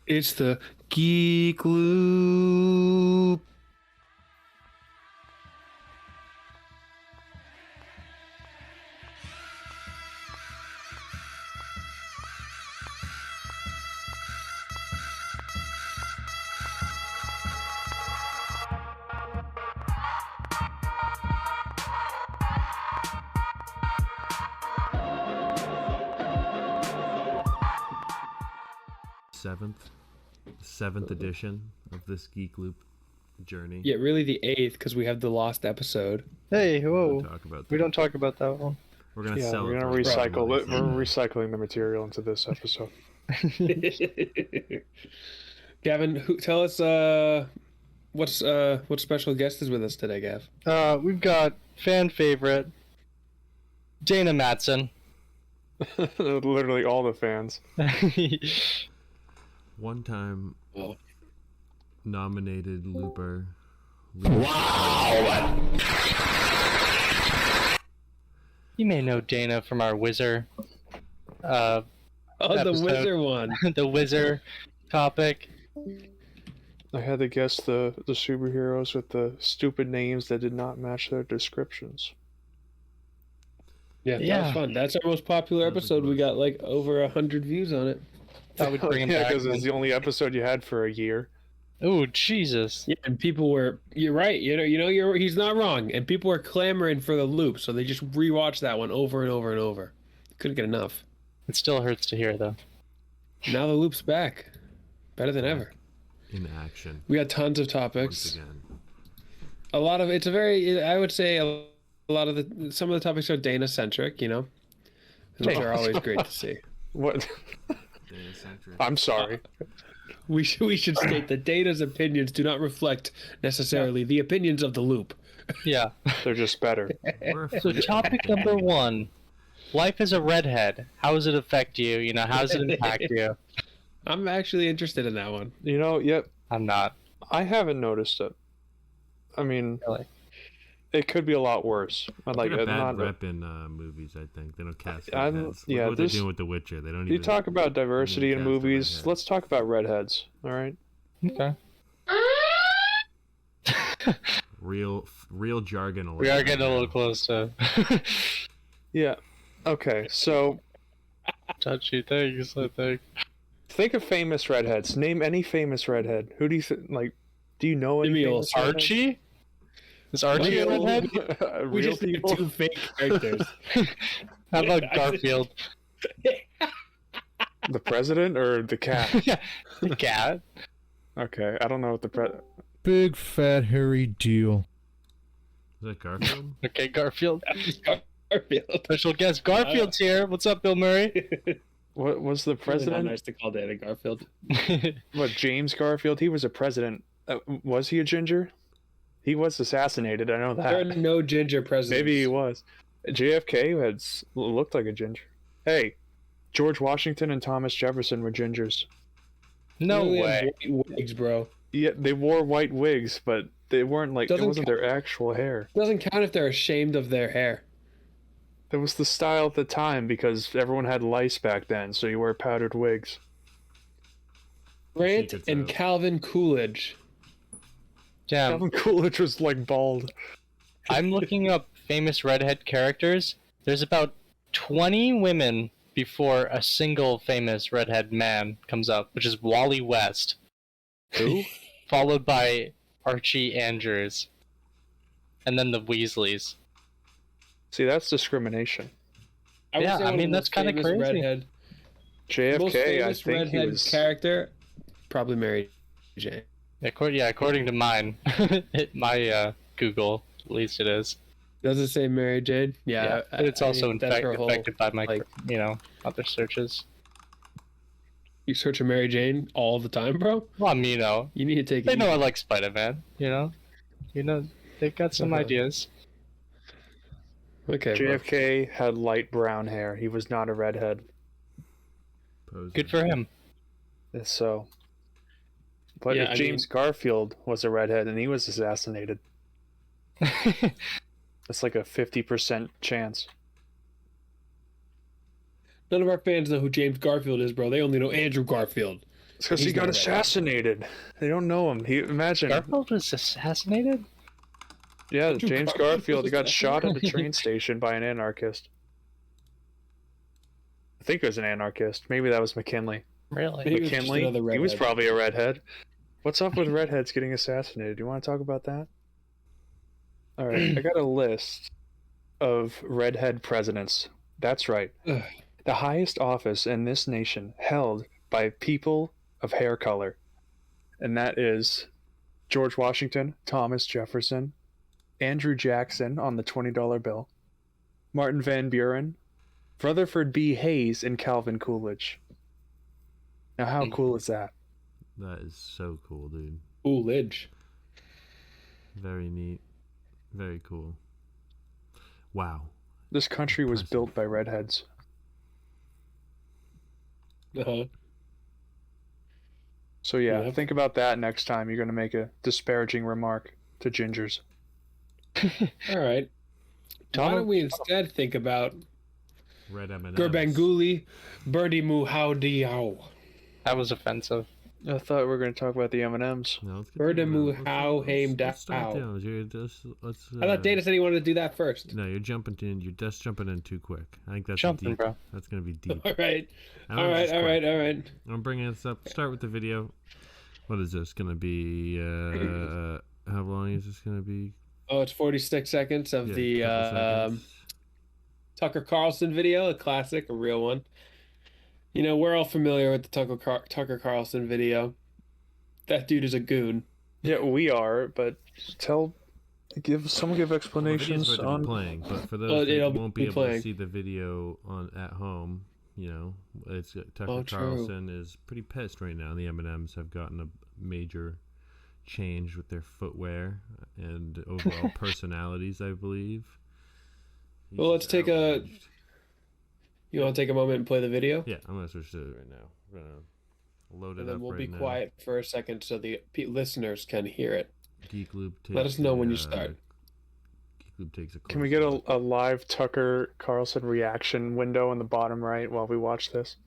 It's the Geek Loop. Seventh edition of this Geek Loop journey. Yeah, really the 8th because we have the lost episode. Hey, whoa! Talk about We that. don't talk about that one. We're gonna Yeah, sell we're it. gonna recycle it. We're recycling the material into this episode. Gavin, tell us what special guest is with us today, Gav? We've got fan favorite Dana Matson. Literally all the fans. One time nominated looper. Wow! You may know Dana from our Wizard. The episode. Wizard one. The Wizard topic. I had to guess the superheroes with the stupid names that did not match their descriptions. Yeah, that was fun. That's our most popular episode. We got like over 100 views on it. That would bring him Yeah, back. because it's the only episode you had for a year. Oh, Jesus. Yeah, and people were. You're right. He's not wrong. And people were clamoring for the loop, so they just rewatched that one over and over and over. Couldn't get enough. It still hurts to hear, though. Now the loop's back, better than ever. In action. We got tons of Once topics. again. A lot of it's a very. I would say a lot of some of the topics are Dana centric. Those are always great to see. What? Dana-centric. I'm sorry. We should state that Dana's opinions do not reflect necessarily the opinions of the loop. Yeah. They're just better. So topic number 1. Life as a redhead. How does it affect you? How does it impact you? I'm actually interested in that one. Yep. I'm not. I haven't noticed it. I mean, Really. it could be a lot worse. They got a bad rep in movies, I think. They don't cast redheads. yeah, Look what they're doing with The Witcher. They don't You even... talk about diversity in cast a movies. redhead. Let's talk about redheads. All right. Okay. Real jargon. We are getting a little close to Yeah. Okay. So touchy things, I think. think of famous redheads. Name any famous redhead. Who do you like? Do you know any? Jimmy famous Olsen. redheads? Archie? Is Archie a redhead? We Real just need people? 2 fake characters. How about Garfield? The president or the cat? Yeah, the cat. Okay, I don't know what the Big fat hairy deal. Is that Garfield? Okay, Garfield. Garfield. Special guest Garfield's here. What's up, Bill Murray? What was the Not president? nice to call Dana Garfield. What, James Garfield? He was a president. Was he a ginger? He was assassinated. I know There are that. no ginger presidents. Maybe he was. JFK looked like a ginger. Hey, George Washington and Thomas Jefferson were gingers. No They way. have white wigs, bro. Yeah, they wore white wigs, but they weren't like it Doesn't wasn't their actual hair. Doesn't count if they're ashamed of their hair. It was the style at the time because everyone had lice back then, so you wear powdered wigs. Grant Secrets and out. Calvin Coolidge. Damn. Calvin Coolidge was like bald. I'm looking up famous redhead characters. There's about 20 women before a single famous redhead man comes up, which is Wally West. Who? Followed by Archie Andrews. And then the Weasleys. See, that's discrimination. would Yeah, say I one mean, of the that's kinda famous crazy. Redhead, most JFK, I famous think he redhead was. character, probably Mary Jane. According to mine. My Google, at least it is. Does it say Mary Jane? Yeah, But it's also that's her whole- affected by my, like- other searches. You search a Mary Jane all the time, bro. Well, I mean, You need to take. they it know I easy. like Spider-Man, they've got some Uh-huh. ideas. Okay. bro. JFK had light brown hair. He was not a redhead. Poser. Good for him. So. But Yeah, if I James Garfield was a redhead and he was assassinated, it's like a 50% chance. None of our fans know who James Garfield is, bro. They only know Andrew Garfield. It's because He's he got not a redhead. assassinated. They don't know him. Imagine. Garfield was assassinated? Yeah, Andrew James Garfield Garfield was got shot at a assassinated? train station by an anarchist. I think it was an anarchist. Maybe that was McKinley. Really? He was just McKinley? another He was redhead. probably a redhead. What's up with redheads getting assassinated? Do you want to talk about that? Alright, I got a list of redhead presidents. That's right. Ugh. The highest office in this nation held by people of hair color. And that is George Washington, Thomas Jefferson, Andrew Jackson on the $20 bill, Martin Van Buren, Rutherford B. Hayes, and Calvin Coolidge. Now, how cool is that? That is so cool, dude. Coolidge. Very neat. Very cool. Wow. This country was Impressive. built by redheads. Uh-huh. So yeah, Yep. think about that next time you're going to make a disparaging remark to gingers. All right. Why don't we instead think about Red M&Ms. Gurbanguli, Birdie Moo Howdy Ow. That was offensive. I thought we were going to talk about the M&Ms. No, let's get Bird to and the- Moo let's- How let's- Haim let's start Dow. down. Let's, I thought Dana said he wanted to do that first. No, you're jumping in. You're just jumping in too quick. I think that's Jumping, deep. bro. That's gonna be deep. All right. I know All it's right. just All quick. right. All right. I'm bringing this up. Start with the video. What is this gonna be? How long is this gonna be? Oh, it's 46 seconds of Yeah, the couple seconds. Tucker Carlson video, a classic, a real one. You know, we're all familiar with the Tucker Carlson video. That dude is a goon. Yeah, we are, but give Well, the video's explanations about to be on. playing, but for those Well, that it'll won't be be able playing. to see the video at home, you know, it's Tucker Oh, true. Carlson is pretty pissed right now. The M&Ms have gotten a major change with their footwear and overall personalities, I believe. He's Well, let's just take a- outraged. You want to take a moment and play the video? Yeah, I'm gonna switch to it right now. We're gonna load it And then up we'll right be now. quiet for a second so the listeners can hear it. GeekLoop takes Let us know when you start. GeekLoop takes a. Can we get close look. a live Tucker Carlson reaction window in the bottom right while we watch this?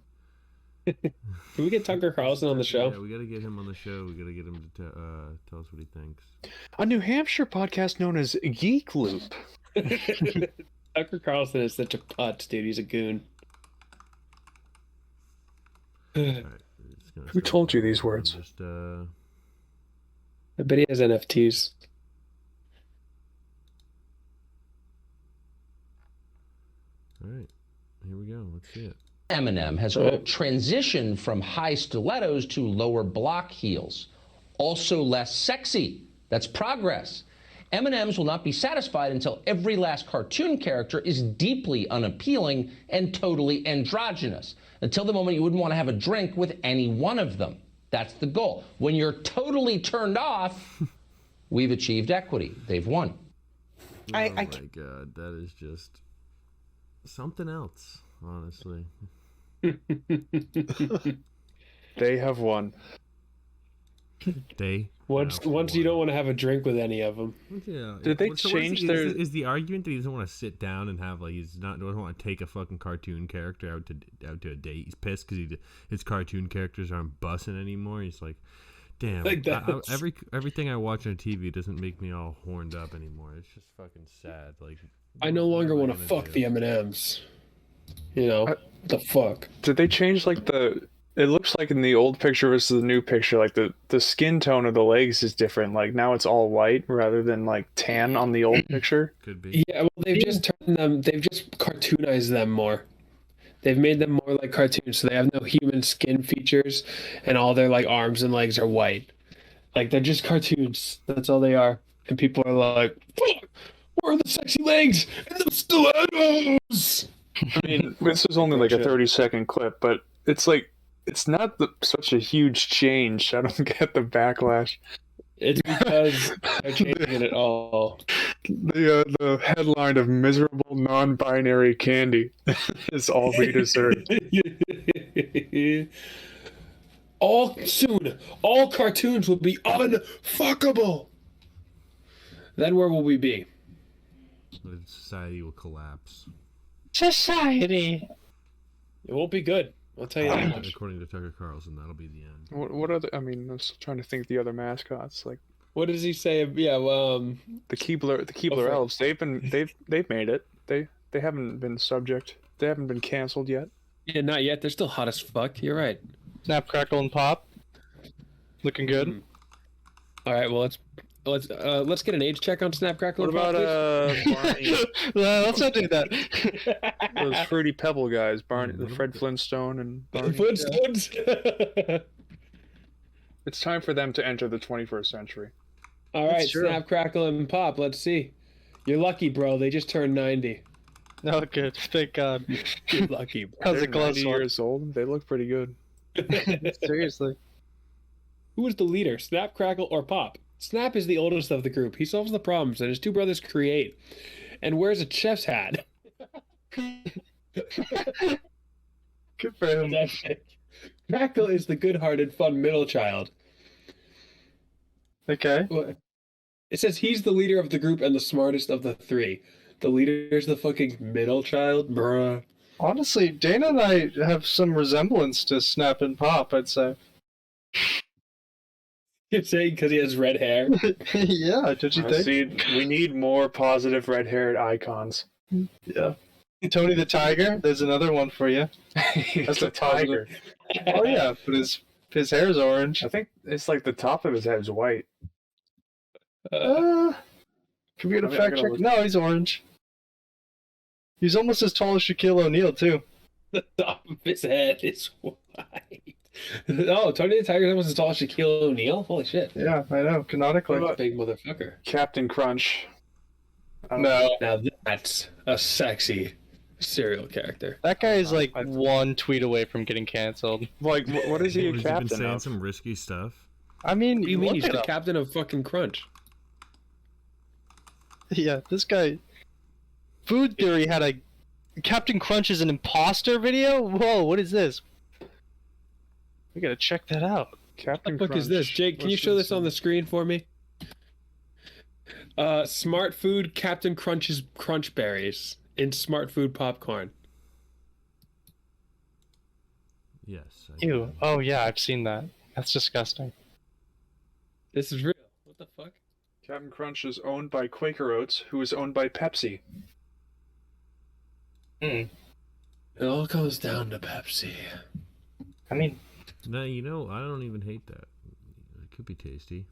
Can we get Tucker Carlson on the show? Yeah, we gotta get him on the show. We gotta get him to tell us what he thinks. A New Hampshire podcast known as Geek Loop. Tucker Carlson is such a putz, dude. He's a goon. All right, it's gonna Who start told you playing. these words? Just I bet he has NFTs. all right, here we go. Let's see it. Eminem has transitioned from high stilettos to lower block heels. Also less sexy. That's progress. M&Ms will not be satisfied until every last cartoon character is deeply unappealing and totally androgynous. Until the moment you wouldn't want to have a drink with any one of them. That's the goal. When you're totally turned off, we've achieved equity. They've won. Oh my god, that is just something else, honestly. They have won. They Once you don't want to have a drink with any of them. Yeah. Did they what is change he- their- Is the argument that he doesn't want to sit down and have doesn't want to take a fucking cartoon character out to a date? He's pissed because his cartoon characters aren't bussing anymore. He's like, damn. Like that's- Everything I watch on TV doesn't make me all horned up anymore. It's just fucking sad. Like, I no longer what am want I to gonna fuck do? the M&Ms. You know, what the fuck? Did they change like it looks like in the old picture versus the new picture, like the skin tone of the legs is different. Like now it's all white rather than like tan on the old picture. Could be. Yeah, well, they've just cartoonized them more. They've made them more like cartoons, so they have no human skin features, and all their like arms and legs are white. Like they're just cartoons. That's all they are. And people are like, "Fuck, where are the sexy legs and the stilettos?" I mean, this is only like a 30-second clip, but it's like it's not such a huge change. I don't get the backlash. It's because they're changing it all. The headline of miserable non-binary candy is all we deserve. All cartoons will be unfuckable. Then where will we be? The society will collapse. Society. It won't be good. I'll tell you that much. According to Tucker Carlson, that'll be the end. What other? I mean, I'm still trying to think of the other mascots. Like What does he say? Yeah, well, the Keebler Elves. They've made it. They haven't been subject. They haven't been canceled yet. yeah, not yet. They're still hot as fuck. You're right. Snap, crackle, and pop. Looking good. All right, well let's get an age check on Snap Crackle. What and Pop, about please? Barney? Let's not do that. Those Fruity Pebble guys, Barney, the Fred Flintstone, and Barney. Flintstones. It's time for them to enter the 21st century. All right, That's true. Snap Crackle and Pop. Let's see. You're lucky, bro. They just turned 90. No, good. Thank God. You're lucky, bro. That was They're a close 90 one. years old. They look pretty good. Seriously. Who is the leader, Snap, Crackle, or Pop? Snap is the oldest of the group. He solves the problems that his two brothers create and wears a chef's hat. Good for him. Crackle is the good-hearted, fun middle child. Okay. It says he's the leader of the group and the smartest of the three. The leader's the fucking middle child? Bruh. Honestly, Dana and I have some resemblance to Snap and Pop, I'd say. You're saying because he has red hair? Yeah, don't you think? See, we need more positive red-haired icons. Yeah. Tony the Tiger, there's another one for you. That's a tiger. Oh yeah, but his hair's orange. I think it's like the top of his head is white. Computer I mean, I fact gotta check. look- No, he's orange. He's almost as tall as Shaquille O'Neal too. The top of his head is white. Oh, Tony the Tiger's almost as tall as Shaquille O'Neal? Holy shit. Yeah, I know. Canonically. What about- Big motherfucker. Captain Crunch. No, Now that's a sexy serial character. that guy is like I- one tweet away from getting canceled. Like, what is he a Has he been captain saying of? some risky stuff? I mean, What do you mean look he's at the him. captain of fucking Crunch? Yeah, this guy. Food Theory had a Captain Crunch is an imposter video. Whoa, what is this? We gotta check that out. Captain What the fuck is this? Crunch. Jake, can you What's show this on the screen for me? Smart Food Captain Crunch's Crunch Berries in Smart Food Popcorn. Yes. Ew. Oh yeah, I've seen that. That's disgusting. This is real. What the fuck? Captain Crunch is owned by Quaker Oats, who is owned by Pepsi. Hmm. It all comes down to Pepsi. I mean, No, you know, I don't even hate that. It could be tasty.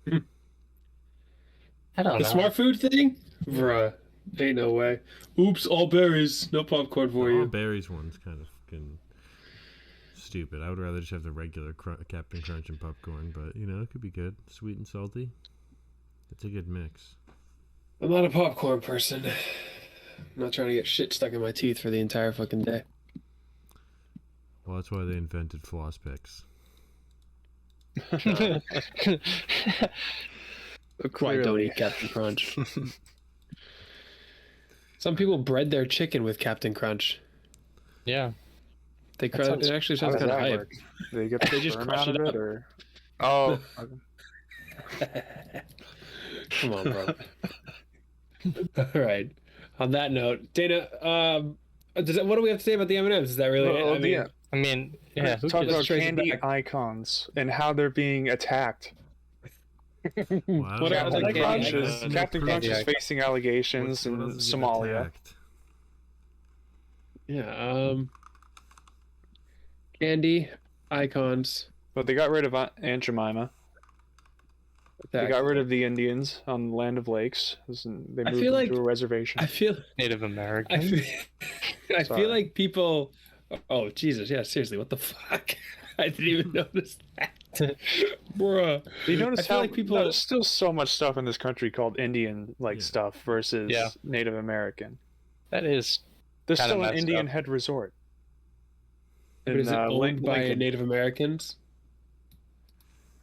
I don't The know. Smart Food thing? Bruh. Ain't no way. Oops, all berries. No popcorn for The all you. berries one's kind of fucking stupid. I would rather just have the regular Captain Crunch and popcorn, but you know, it could be good. Sweet and salty. It's a good mix. I'm not a popcorn person. I'm not trying to get shit stuck in my teeth for the entire fucking day. Well, that's why they invented floss picks. Why don't eat Captain Crunch? Some people bred their chicken with Captain Crunch. yeah. They That sounds- it actually How sounds does kind of that hype. work? They get the They just sperm crush out it of up. it, or oh, Come on, bro. All right. On that note, Dana, what do we have to say about the M&Ms? Is that really it? I mean, yeah. I mean, yeah. Who Talk cares? about trace it candy back. icons and how they're being attacked. Well, What else? Captain Like Crunch candy is icons? Captain Crunch is Candy facing allegations in what else is getting Somalia. attacked? yeah. Candy icons. But they got rid of Aunt Jemima. They got rid of the Indians on the Land of Lakes. They I moved feel them like- to a reservation. I feel. Native I American. feel, I Sorry. feel like people. Oh Jesus! Yeah, seriously, what the fuck? I didn't even notice that, bruh. You notice I feel how like people- there's still so much stuff in this country called Indian Yeah. stuff versus Yeah. Native American. That is. There's Kinda still an messed Indian up. Head Resort. But is it owned by Lincoln. Native Americans?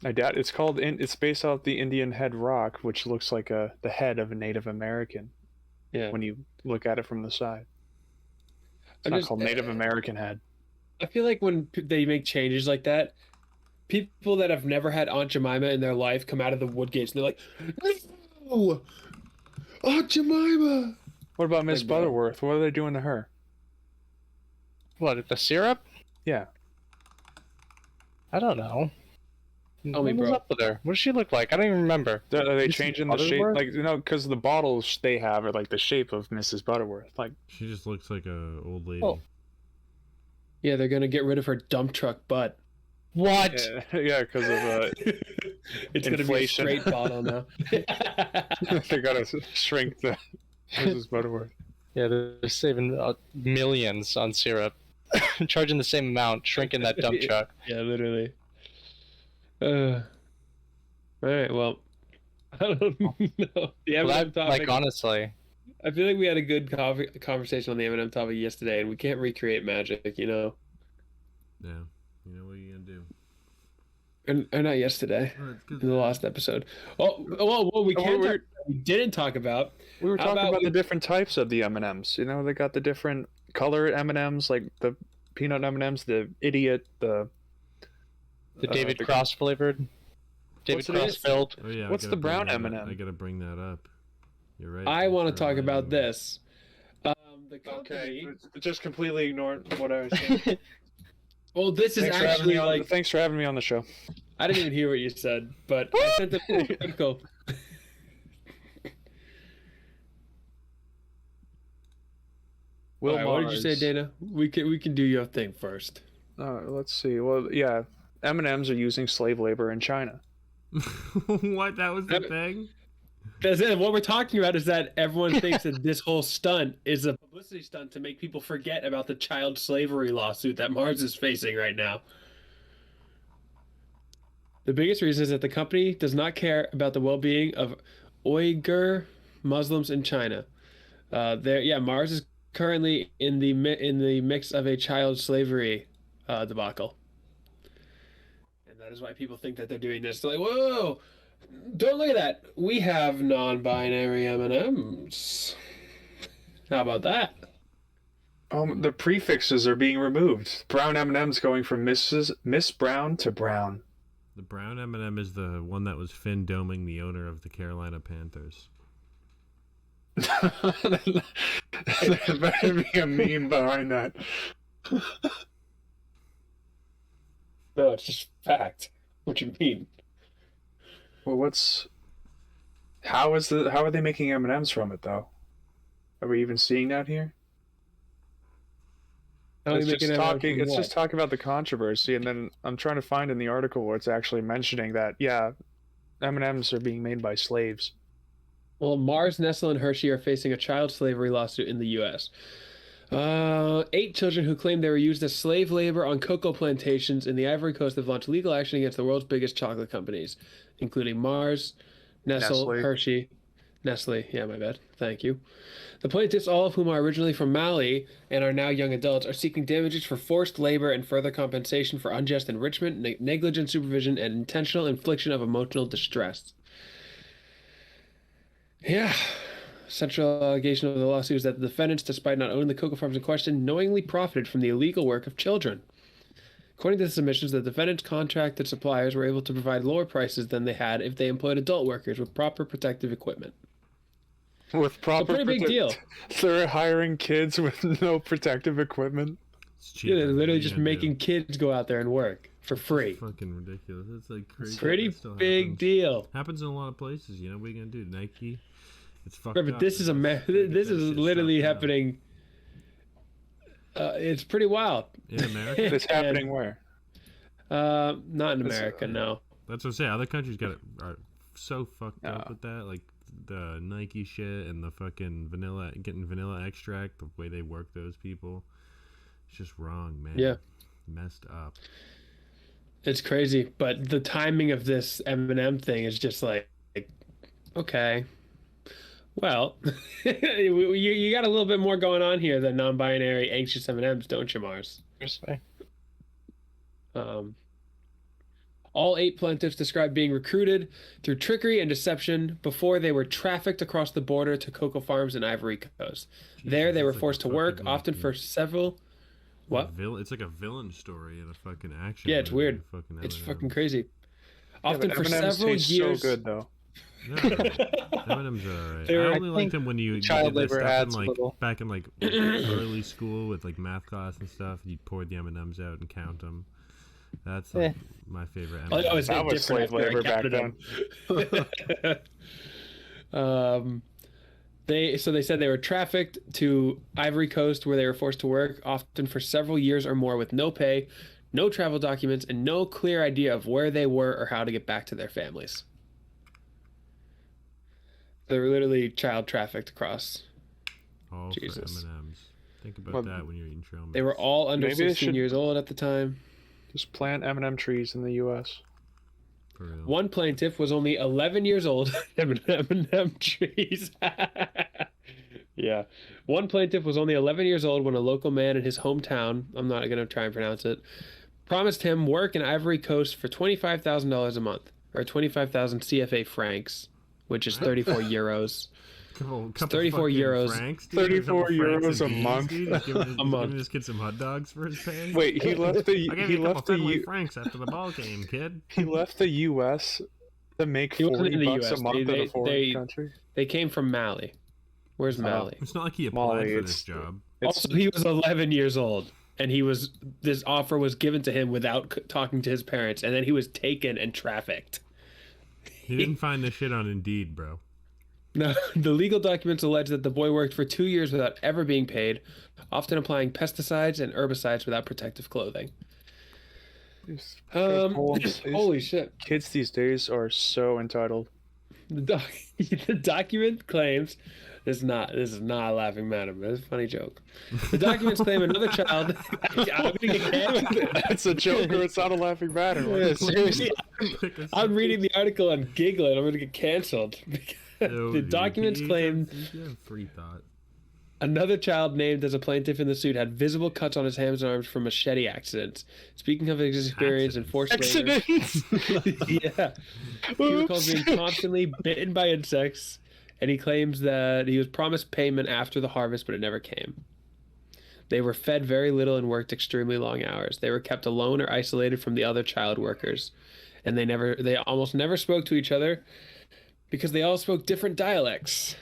I doubt it's called. It's based off the Indian Head Rock, which looks like the head of a Native American Yeah. when you look at it from the side. It's I'm not just- called Native American Head. I feel like when they make changes like that, people that have never had Aunt Jemima in their life come out of the wood gates and they're like, "No, Aunt Jemima." What about Miss Like, bro. Butterworth? What are they doing to her? What, the syrup? Yeah. I don't know. Tell me, What was bro. up with her? What does she look like? I don't even remember. Are they Mrs. changing the shape? Butterworth? Like, because the bottles they have are like the shape of Mrs. Butterworth. Like, She just looks like a old lady. Oh. Yeah, they're gonna get rid of her dump truck butt. What? yeah, because of It's gonna be a Inflation. straight bottle now. they gotta shrink the Mrs. Butterworth. Yeah, they're saving millions on syrup. Charging the same amount, shrinking that dump truck. Yeah, literally. All right, well, I don't know. The Well, M&M that, topic. like, honestly. I feel like we had a good conversation on the M&M topic yesterday, and we can't recreate magic, you know. Yeah. You know what you gonna do? Or not yesterday, Oh, it's good. in the last episode. Oh, well, we can't. We didn't talk about. We were How talking about about we- the different types of the M&Ms. You know, they got the different color M&Ms, like the peanut M&Ms, the idiot, the David the- Cross flavored. David What's it Cross is? filled. Oh yeah. I What's gotta the bring brown that up. M&M? I gotta bring that up. You're right. I Thanks want to for talk reminding about me. this. The company. just completely ignored what I was saying. Well, this is Thanks for having actually me on. like Thanks for having me on the show. I didn't even hear what you said, but I sent the article. Will All right, what did you say, Mars. Dana? We can do your thing first. Let's see. Well, yeah, M&Ms are using slave labor in China. What? That was the thing? That's it. What we're talking about is that everyone thinks that this whole stunt is a publicity stunt to make people forget about the child slavery lawsuit that Mars is facing right now. The biggest reason is that the company does not care about the well-being of Uyghur Muslims in China. Mars is currently in the mix of a child slavery debacle, and that is why people think that they're doing this. They're like, whoa! Don't look at that. We have non-binary M&Ms. How about that? The prefixes are being removed. Brown M&Ms going from Miss Brown to Brown. The brown M&M is the one that was Finn doming the owner of the Carolina Panthers. There better be a meme behind that. No, it's just fact. What you mean? Well, how are they making M&Ms from it though? Are we even seeing that here? How are It's they just making M&Ms talking. from It's what? just talking about the controversy, and then I'm trying to find in the article where it's actually mentioning that M&Ms are being made by slaves. Well, Mars, Nestle, and Hershey are facing a child slavery lawsuit in the U.S. 8 children who claim they were used as slave labor on cocoa plantations in the Ivory Coast have launched legal action against the world's biggest chocolate companies, including Mars, Nestle, Hershey, Nestle. Yeah, my bad. Thank you. The plaintiffs, all of whom are originally from Mali and are now young adults, are seeking damages for forced labor and further compensation for unjust enrichment, negligent supervision, and intentional infliction of emotional distress. Yeah. Central allegation of the lawsuit is that the defendants, despite not owning the cocoa farms in question, knowingly profited from the illegal work of children. According to the submissions, the defendants' contracted suppliers were able to provide lower prices than they had if they employed adult workers with proper protective equipment. With proper, pretty big deal. They're hiring kids with no protective equipment. It's cheap. Yeah, they're What are literally you just gonna making do? kids go out there and work for free. It's fucking ridiculous. It's like crazy. Pretty That still big happens. deal. Happens in a lot of places. You know what are you gonna do? Nike. It's fucked Right, but up. this is Get this that is shit literally stopped now. happening. It's pretty wild. in America. It's happening where? Not in America, no. That's what I'm saying. Other countries are so fucked up Yeah. with that, like the Nike shit and the fucking getting vanilla extract. The way they work those people, it's just wrong, man. Yeah. Messed up. It's crazy, but the timing of this M&M thing is just like okay. Well, you got a little bit more going on here than non-binary anxious M&Ms, don't you, Mars? All 8 plaintiffs described being recruited through trickery and deception before they were trafficked across the border to cocoa farms in Ivory Coast. There, they were it's like forced a to work, fucking, often for several. What? It's like a villain story in a fucking action. Yeah, it's movie, weird. fucking It's M&M. fucking crazy. Often Yeah, for but M&Ms several taste years. so good though. No, M&M's are alright. I I only liked think them when you child did that labor stuff adds in, a like, little. back in like early school with like math class and stuff. You'd pour the M&Ms out and count them. That's my favorite. Oh, Eminem. it's That was different slave labor back then. They said they were trafficked to Ivory Coast, where they were forced to work, often for several years or more, with no pay, no travel documents, and no clear idea of where they were or how to get back to their families. They were literally child trafficked across. All Jesus. for M&Ms. Think about Well, that when you're eating trail mix. They were all under Maybe they 16 should- years old at the time. Just plant M&M trees in the U.S. For real. One plaintiff was only 11 years old. M&M trees. Yeah. One plaintiff was only 11 years old when a local man in his hometown, I'm not going to try and pronounce it, promised him work in Ivory Coast for $25,000 a month, or 25,000 CFA francs, which is 34 euros. Couple 34 fucking euros. Francs, dude. 34 Couple francs euros a beans, month. dude. He's giving, A month. giving this kid some hot dogs for his pay. Wait, he left the I gave he you a left couple the Fenway U, francs after the ball game, kid. he left the U.S. to make He wasn't in the $40 US. a month in a foreign country. They came from Mali. Where's Mali? It's not like he applied Molly, for this it's- job. It's Also, he was 11 years old, and this offer was given to him without talking to his parents, and then he was taken and trafficked. He didn't find this shit on Indeed, bro. No, the legal documents allege that the boy worked for 2 years without ever being paid, often applying pesticides and herbicides without protective clothing. Holy shit. Kids these days are so entitled. The document claims this is not a laughing matter, but it's a funny joke. The documents claim another child. I'm gonna get canceled. That's a joke or it's not a laughing matter. Yeah, seriously. I'm reading the article and giggling. I'm gonna get canceled. The documents claim You have free thought. another child named as a plaintiff in the suit had visible cuts on his hands and arms from machete accidents. Speaking of his experience in forced labor, yeah, he recalls being constantly bitten by insects, and he claims that he was promised payment after the harvest, but it never came. They were fed very little and worked extremely long hours. They were kept alone or isolated from the other child workers, and they almost never spoke to each other because they all spoke different dialects.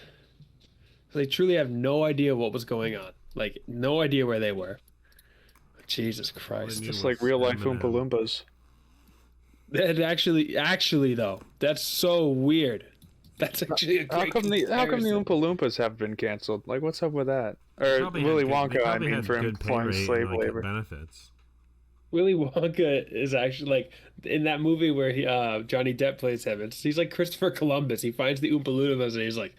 They truly have no idea what was going on. Like, no idea where they were. Jesus Christ. Just like real life Oompa Loompas. That actually though, that's so weird. That's actually a How great come the comparison. Oompa Loompas have been canceled? Like, what's up with that? Or Probably Willy had good- they Wonka, I probably mean, had for good pay employing rate slave and, like, labor. benefits. Willy Wonka is actually like in that movie where Johnny Depp plays him. He's like Christopher Columbus. He finds the Oompa Loompas and he's like,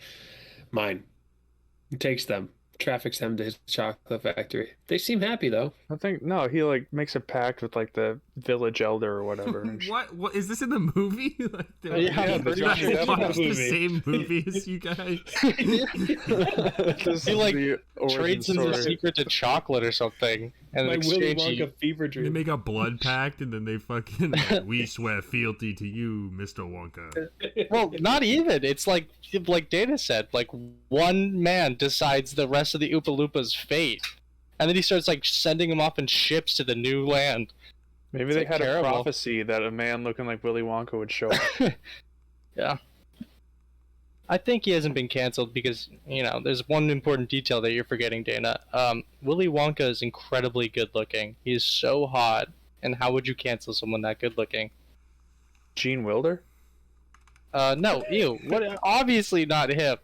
mine. He takes them, traffics them to his chocolate factory. They seem happy though. I think no, he like makes a pact with like the village elder or whatever. and What is this in the movie? Like, Yeah, the did Johnny I Depp watch the movie. same movie as you guys? This He is like the origin trades in the story. secret to chocolate or something, and My in Willy exchange he Wonka fever They dream. make a blood pact and then they fucking we swear fealty to you, Mr. Wonka. well, not even. It's like Dana said, like one man decides the rest of the Oompa Loompas' fate, and then he starts like sending them off in ships to the new land. Maybe It's, they like, had terrible. a prophecy that a man looking like Willy Wonka would show up. Yeah. I think he hasn't been canceled because, there's one important detail that you're forgetting, Dana. Willy Wonka is incredibly good looking. He is so hot. And how would you cancel someone that good looking? Gene Wilder? No, ew. What? Obviously not him.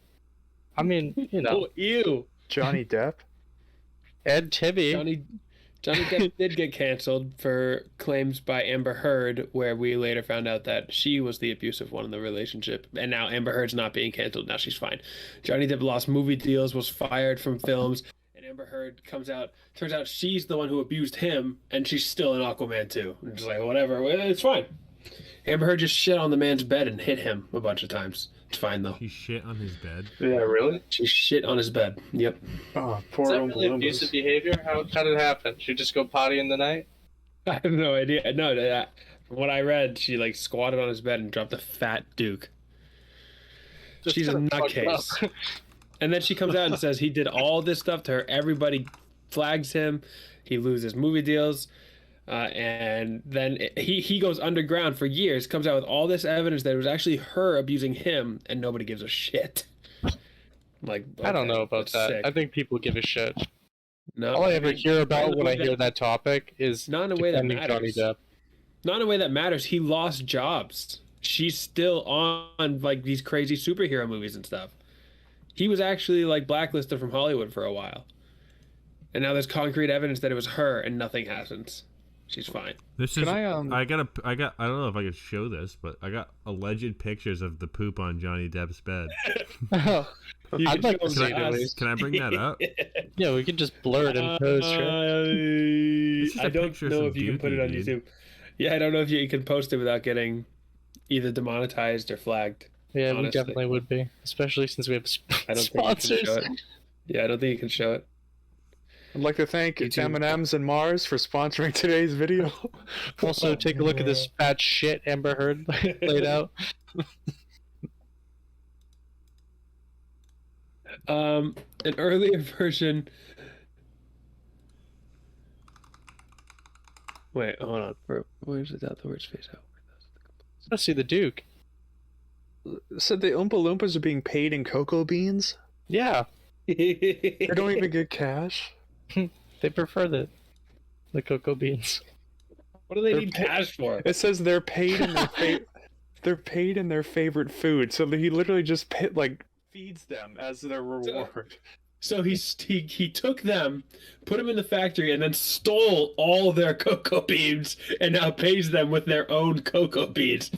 I mean, Oh, ew. Johnny Depp? Ed Tibby. Johnny Depp did get canceled for claims by Amber Heard, where we later found out that she was the abusive one in the relationship. And now Amber Heard's not being canceled. Now she's fine. Johnny Depp lost movie deals, was fired from films, and Amber Heard comes out. Turns out she's the one who abused him, and she's still in Aquaman too. And just like, whatever, it's fine. Amber Heard just shit on the man's bed and hit him a bunch of times. It's fine though. He shit on his bed. Yeah, really? She shit on his bed. Yep. Oh, Is poor that Oompa really Loompas. abusive behavior? How did it happen? She just go potty in the night? I have no idea. No, from what I read, she like squatted on his bed and dropped a fat duke. She's a nutcase. And then she comes out and says he did all this stuff to her. Everybody flags him. He loses movie deals. And then he goes underground for years, comes out with all this evidence that it was actually her abusing him, and nobody gives a shit. Like, I don't okay, know about that's that. sick. I think people give a shit. No, All I ever hear not about in a when way I hear that topic is not in a way that defending Johnny matters. Depp. Not in a way that matters. He lost jobs. She's still on like these crazy superhero movies and stuff. He was actually like blacklisted from Hollywood for a while. And now there's concrete evidence that it was her and nothing happens. She's fine. This Can is. I, I don't know if I could show this, but I got alleged pictures of the poop on Johnny Depp's bed. I'd like to see it at least. Can I bring that up? Yeah, we can just blur it in post, right? I don't know if you can put it on YouTube. Yeah, I don't know if you can post it without getting either demonetized or flagged. Yeah, we honestly. definitely would be, especially since we have I don't sponsors. think you can show it. Yeah, I don't think you can show it. I'd like to thank YouTube. M&M's and Mars for sponsoring today's video. Also, take a look at this fat shit Amber Heard laid out. An earlier version. Wait, hold on. Where's it out? The words face out. Let's see the Duke. Said the Oompa Loompas are being paid in cocoa beans? Yeah, They don't even get cash? they prefer the cocoa beans. What do they need cash for? It says they're paid in their they're paid in their favorite food, so he literally just feeds them as their reward. So he took them, put them in the factory, and then stole all their cocoa beans, and now pays them with their own cocoa beans.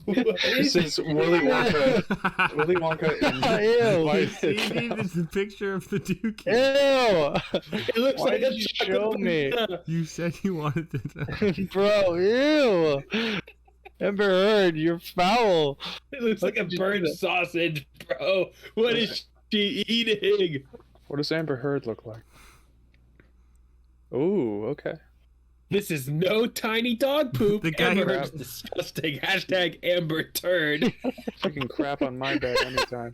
This is Willy Wonka. Willy Wonka Ew. He gave us a picture of the Duke. Ew! It looks Why like did a you chocolate show me? pizza. You said you wanted to. Bro, ew! Amber Heard, you're foul. It looks like a did you burnt do that? sausage, bro. What is she eating? What does Amber Heard look like? Ooh, okay. This is no tiny dog poop. The guy Amber who- Heard's disgusting. Hashtag Amber Turd. I can crap on my bed anytime.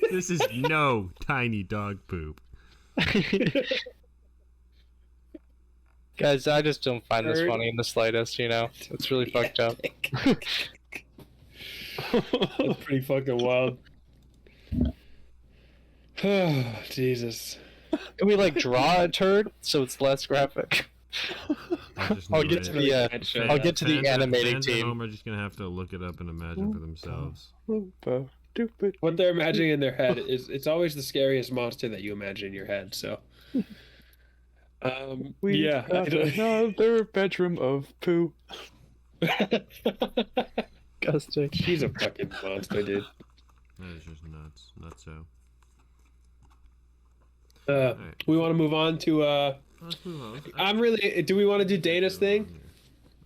This is no tiny dog poop. Guys, I just don't find this Heard. funny in the slightest, you know? It's really fucked up. That's pretty fucking wild. Oh, Jesus. Can we, draw a turd so it's less graphic? I'll get to the, I'll get to the animating fans at team. home are just gonna have to look it up and imagine for themselves. Oompa Doompa. What they're imagining in their head is it's always the scariest monster that you imagine in your head. So, We yeah, I got don't- another bedroom of poo. Disgusting. She's a fucking monster, dude. That is just nuts. Nutso. We want to move on to. Let's move on. I'm really. Do we want to do Dana's thing,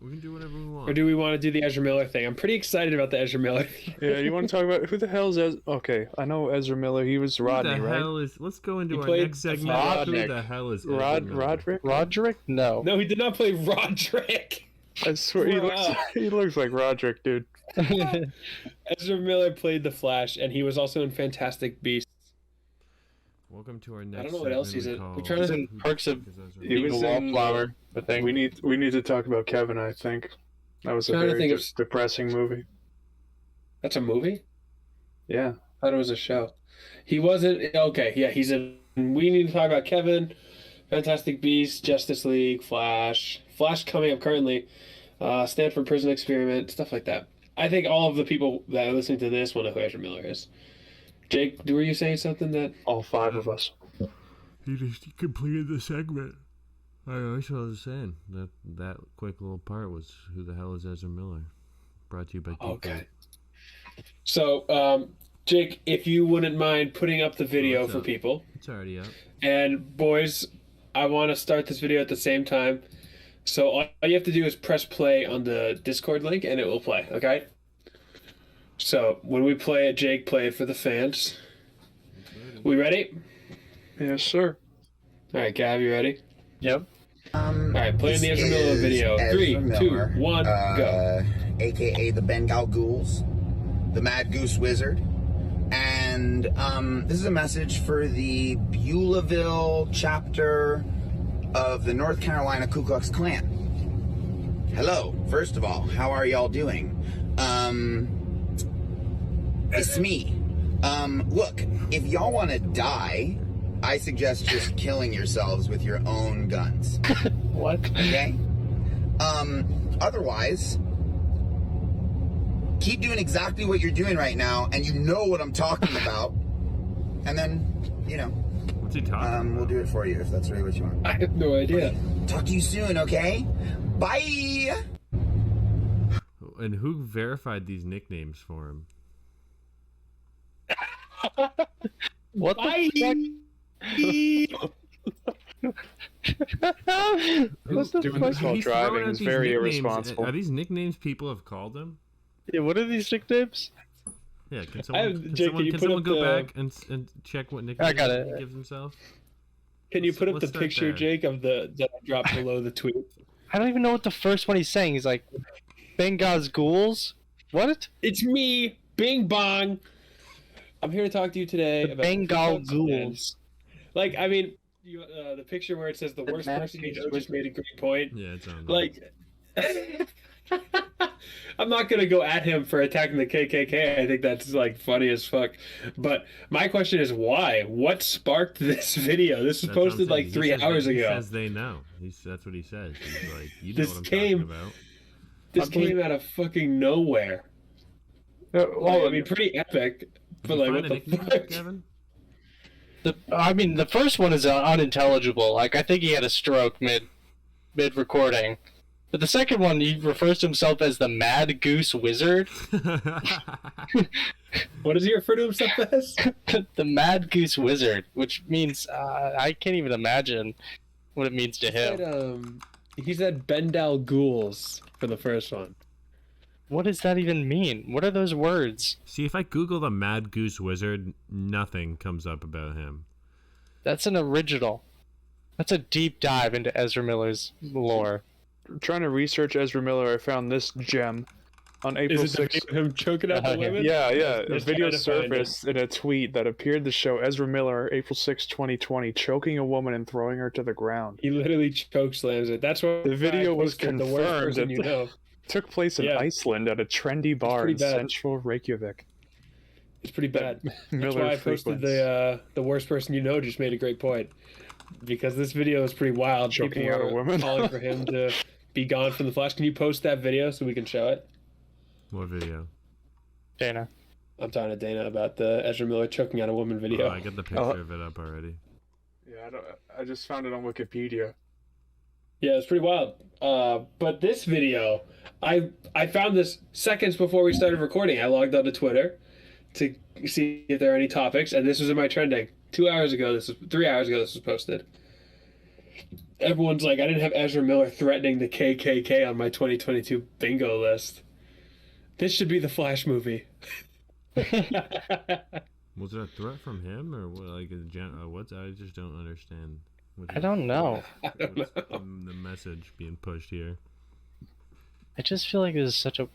We can do whatever we want. or do we want to do the Ezra Miller thing? I'm pretty excited about the Ezra Miller. Yeah, you want to talk about who the hell's Okay, I know Ezra Miller. He was Rodney, Who the right? hell is? Let's go into He our played next segment. Rodnick. Who the hell is Ezra Miller? Roderick? Roderick? No. No, he did not play Roderick. I swear Wow. he looks like Roderick, dude. Ezra Miller played the Flash, and he was also in Fantastic Beasts. Welcome to our next. I don't know what else he's in. We're trying to- He's in Perks of He Being was a in- Wallflower, I think. We need to talk about Kevin. I think that was a Trying to very think of- depressing movie. That's a movie? Yeah, I thought it was a show. He wasn't. Okay, yeah, he's in. We need to talk about Kevin, Fantastic Beasts, Justice League, Flash. Flash coming up currently. Stanford Prison Experiment, stuff like that. I think all of the people that are listening to this will know who Ezra Miller is. Jake, were you saying something that... all five of us. He just completed the segment. That's what I was saying. That quick little part was who the hell is Ezra Miller? Brought to you by GeekLoop. Okay. So, Jake, if you wouldn't mind putting up the video What's for up? people. It's already up. And boys, I want to start this video at the same time. So all you have to do is press play on the Discord link and it will play, okay? So when we play it, Jake, play it for the fans. We ready? Yes, sir. All right, Gav, you ready? Yep. All right, play the Ezra Miller video. Ezra 3, 2, Miller, 1, go. AKA the Bengal Ghouls, the Mad Goose Wizard, and this is a message for the Beulahville chapter of the North Carolina Ku Klux Klan. Hello, first of all, how are y'all doing? It's me. Look, if y'all want to die, I suggest just killing yourselves with your own guns. What? Okay? Otherwise, keep doing exactly what you're doing right now, and you know what I'm talking about. And then, you know, What's he talking we'll about? do it for you if that's really what you want. I have no idea. Talk to you soon, okay? Bye! And who verified these nicknames for him? What the fuck? What the Doing fuck? this while He's driving throwing out is these very nicknames. irresponsible. Are these nicknames people have called him? Yeah, what are these nicknames? Yeah, can Jake, can you put someone up go the- back and check what nicknames got it. he gives himself? Can you put up Let's the start picture, there. Jake, of that I dropped below the tweet? I don't even know what the first one he's saying. He's like, Bengal's ghouls? What? It's me, Bing Bong. I'm here to talk to you today The about Bengal Ku Klux Klan. ghouls. Like, I mean, the picture where it says the worst Mad person you Goose know just made a great point. Yeah, it's on. Like, I'm not gonna go at him for attacking the KKK. I think that's like funny as fuck. But my question is, why? What sparked this video? This was That's what I'm posted like saying. 3 hours He ago. says they know. That's what he says. He's like, you know This what I'm came- talking about. This came out of fucking nowhere. Well, I mean, pretty epic. But Did like, you what find a the nickname, fuck? Kevin? The first one is unintelligible. Like, I think he had a stroke mid recording. But the second one, he refers to himself as the Mad Goose Wizard. What does he refer to himself as? The Mad Goose Wizard, which means I can't even imagine what it means to him. He said Bendal Ghouls for the first one. What does that even mean? What are those words? See, if I Google the Mad Goose Wizard, nothing comes up about him. That's an original. That's a deep dive into Ezra Miller's lore. Trying to research Ezra Miller, I found this gem on April Is it the 6th. video of him choking out the women? Yeah. A Just video trying to find it. surfaced in a tweet that appeared to show Ezra Miller, April 6, 2020, choking a woman and throwing her to the ground. He literally choke slams it. That's what The video I was posted, the worst confirmed. person you know. Took place in Yeah. Iceland at a trendy bar pretty in bad. central Reykjavik. It's pretty bad. That's Miller why I posted frequents. the worst person you know just made a great point. Because this video is pretty wild. Choking People out a are woman. calling for him to be gone from the flash. Can you post that video so we can show it? What video? Dana. I'm talking to Dana about the Ezra Miller choking out a woman video. Oh, I got the picture of it up already. Yeah, I just found it on Wikipedia. Yeah, it's pretty wild. But this video, I found this seconds before we started recording. I logged onto Twitter to see if there are any topics, and this was in my trending. 3 hours ago, this was posted. Everyone's like, I didn't have Ezra Miller threatening the KKK on my 2022 bingo list. This should be the Flash movie. Was it a threat from him or what? Like what's? I just don't understand. I don't know. What's the message being pushed here? I just feel like this is such a...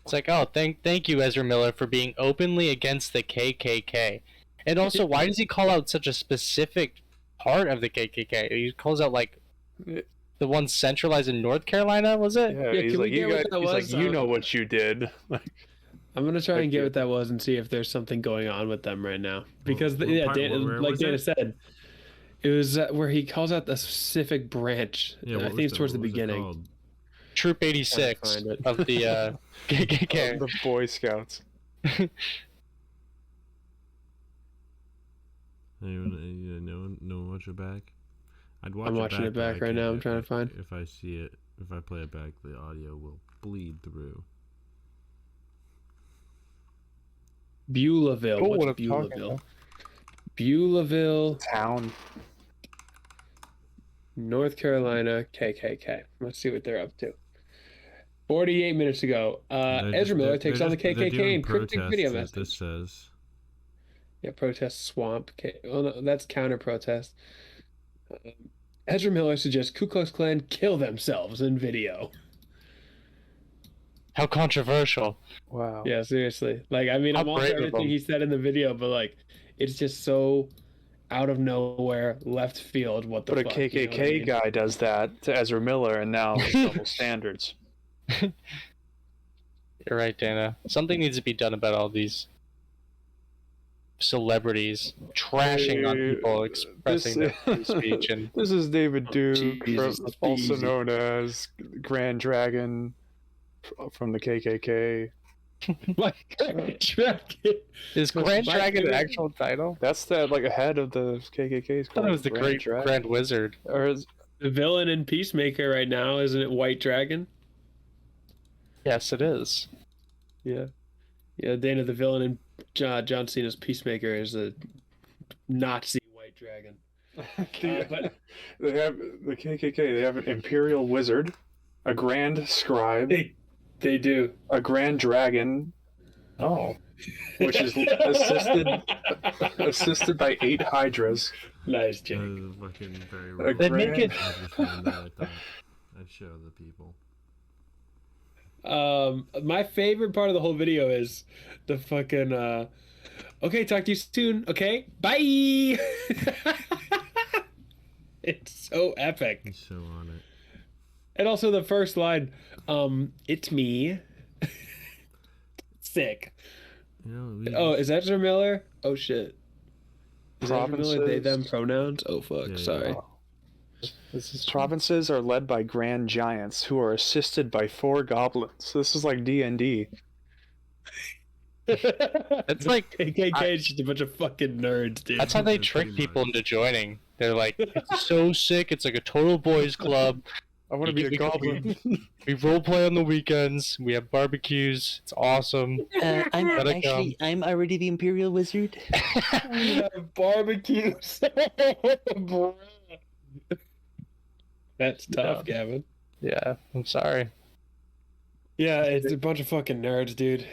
It's like, oh, thank you, Ezra Miller, for being openly against the KKK. And also, why does he call out such a specific part of the KKK? He calls out, like, the one centralized in North Carolina, was it? Yeah, Yeah, he's can we like, get you what guys, that he's like, was? you know what you did. I'm gonna try and Thank get you. what that was and see if there's something going on with them right now. Because What yeah, part- where like was Dana it? said, it was where he calls out the specific branch. Yeah, I what think it's was towards the what was it beginning. called? Troop 86 find it. of the KKK. The Boy Scouts. Anyone know watch it back? I'd watch I'm watching it back but I right now. can't I'm trying to find. If I see it, if I play it back, the audio will bleed through. Beulahville. Oh, what What's I'm talking Beulahville? about. Beulahville, Town. North Carolina, KKK. Let's see what they're up to. 48 minutes ago, Ezra Miller takes on the KKK in cryptic video message. This says. Yeah, protest swamp. Oh no, that's counter protest. Ezra Miller suggests Ku Klux Klan kill themselves in video. How controversial. Wow. Yeah, seriously. Like, I mean, How I'm all for brave of everything them. he said in the video, but like, it's just so out of nowhere, left field. What the But a fuck? You know what I KKK mean? guy does that to Ezra Miller, and now it's double standards. You're right, Dana. Something needs to be done about all these celebrities trashing on people expressing their free speech. And This is David Duke, Jesus, let's be also easy. known as Grand Dragon from the KKK. Like Dragon. is Grand My Dragon an favorite- actual title? That's the like a head of the KKK. I thought it was the Grand Wizard. Or is, The villain in Peacemaker right now, isn't it White Dragon? Yes, it is. Yeah. Yeah, Dana, the villain in John Cena's Peacemaker is a Nazi White Dragon. But they have the KKK. They have an Imperial Wizard, a Grand Scribe, they do. a Grand Dragon, Oh. which is assisted by 8 Hydras. Nice, That Jake. is fucking very A right. They make it. I just found that. I thought I'd show the people. My favorite part of the whole video is the fucking okay, talk to you soon. Okay, bye. It's so epic. He's so on it. And also the first line, it's me. Sick. You know, Oh, is that Ezra Miller? Oh shit. Is that Ezra Miller they them Provinces. pronouns? Oh fuck, Yeah, sorry. Provinces are led by Grand Giants, who are assisted by 4 goblins. This is like D&D. It's like KKK is just a bunch of fucking nerds, dude. that's how they Yeah, trick pretty people much. into joining. They're like, it's so sick. It's like a total boys club. I want to be a goblin. We role play on the weekends. We have barbecues. It's awesome. I'm Gotta actually, I'm already the Imperial Wizard. We have barbecues. Bro. That's tough, Gavin. Yeah, I'm sorry. Yeah, it's a bunch of fucking nerds, dude.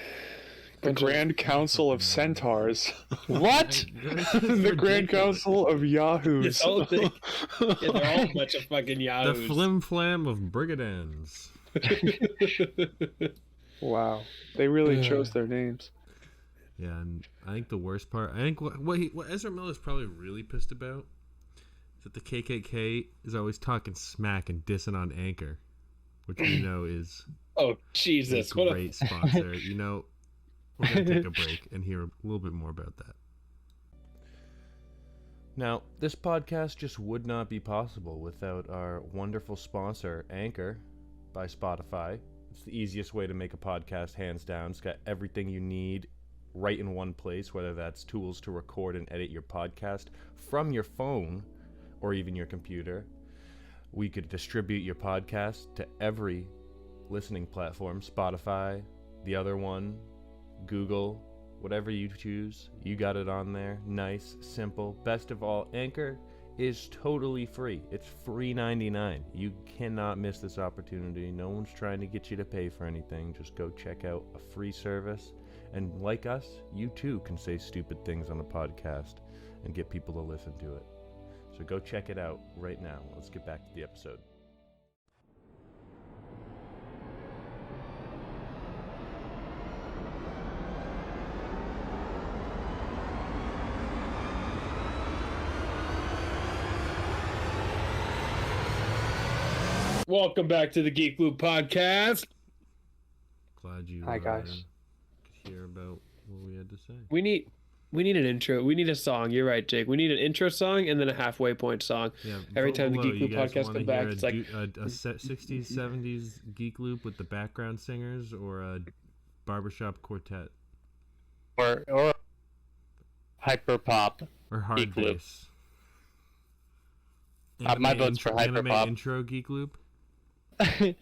The Grand Council of Centaurs. What? The Grand Council of Yahoos. This whole thing. Yeah, they're all a bunch of fucking the yahoos. flim flam of brigadans. Wow. They really chose their names. Yeah, and I think the worst part, I think what Ezra Miller is probably really pissed about is that the KKK is always talking smack and dissing on Anchor, which we know is Oh a Jesus! What a great sponsor. You know, we're gonna take a break and hear a little bit more about that. Now, this podcast just would not be possible without our wonderful sponsor, Anchor, by Spotify. It's the easiest way to make a podcast, hands down. It's got everything you need right in one place, whether that's tools to record and edit your podcast from your phone or even your computer. We could distribute your podcast to every listening platform, Spotify, the other one, Google, whatever you choose. You got it on there. Nice, simple. Best of all, Anchor is totally free. It's free 99. You cannot miss this opportunity. No one's trying to get you to pay for anything. Just go check out a free service. And like us, you too can say stupid things on a podcast and get people to listen to it. So go check it out right now. Let's get back to the episode. Welcome back to the Geek Loop podcast. Glad you Hi, guys. could hear about what we had to say. We need an intro. We need a song. You're right, Jake. We need an intro song and then a halfway point song. Yeah, Every vote time the below. Geek You Loop guys podcast wanna comes back, hear it's like a 60s, 70s Geek Loop with the background singers or a barbershop quartet Or hyper pop. or hard Geek Loop. bass. My vote's for anime hyperpop. intro Geek Loop. Oh wait,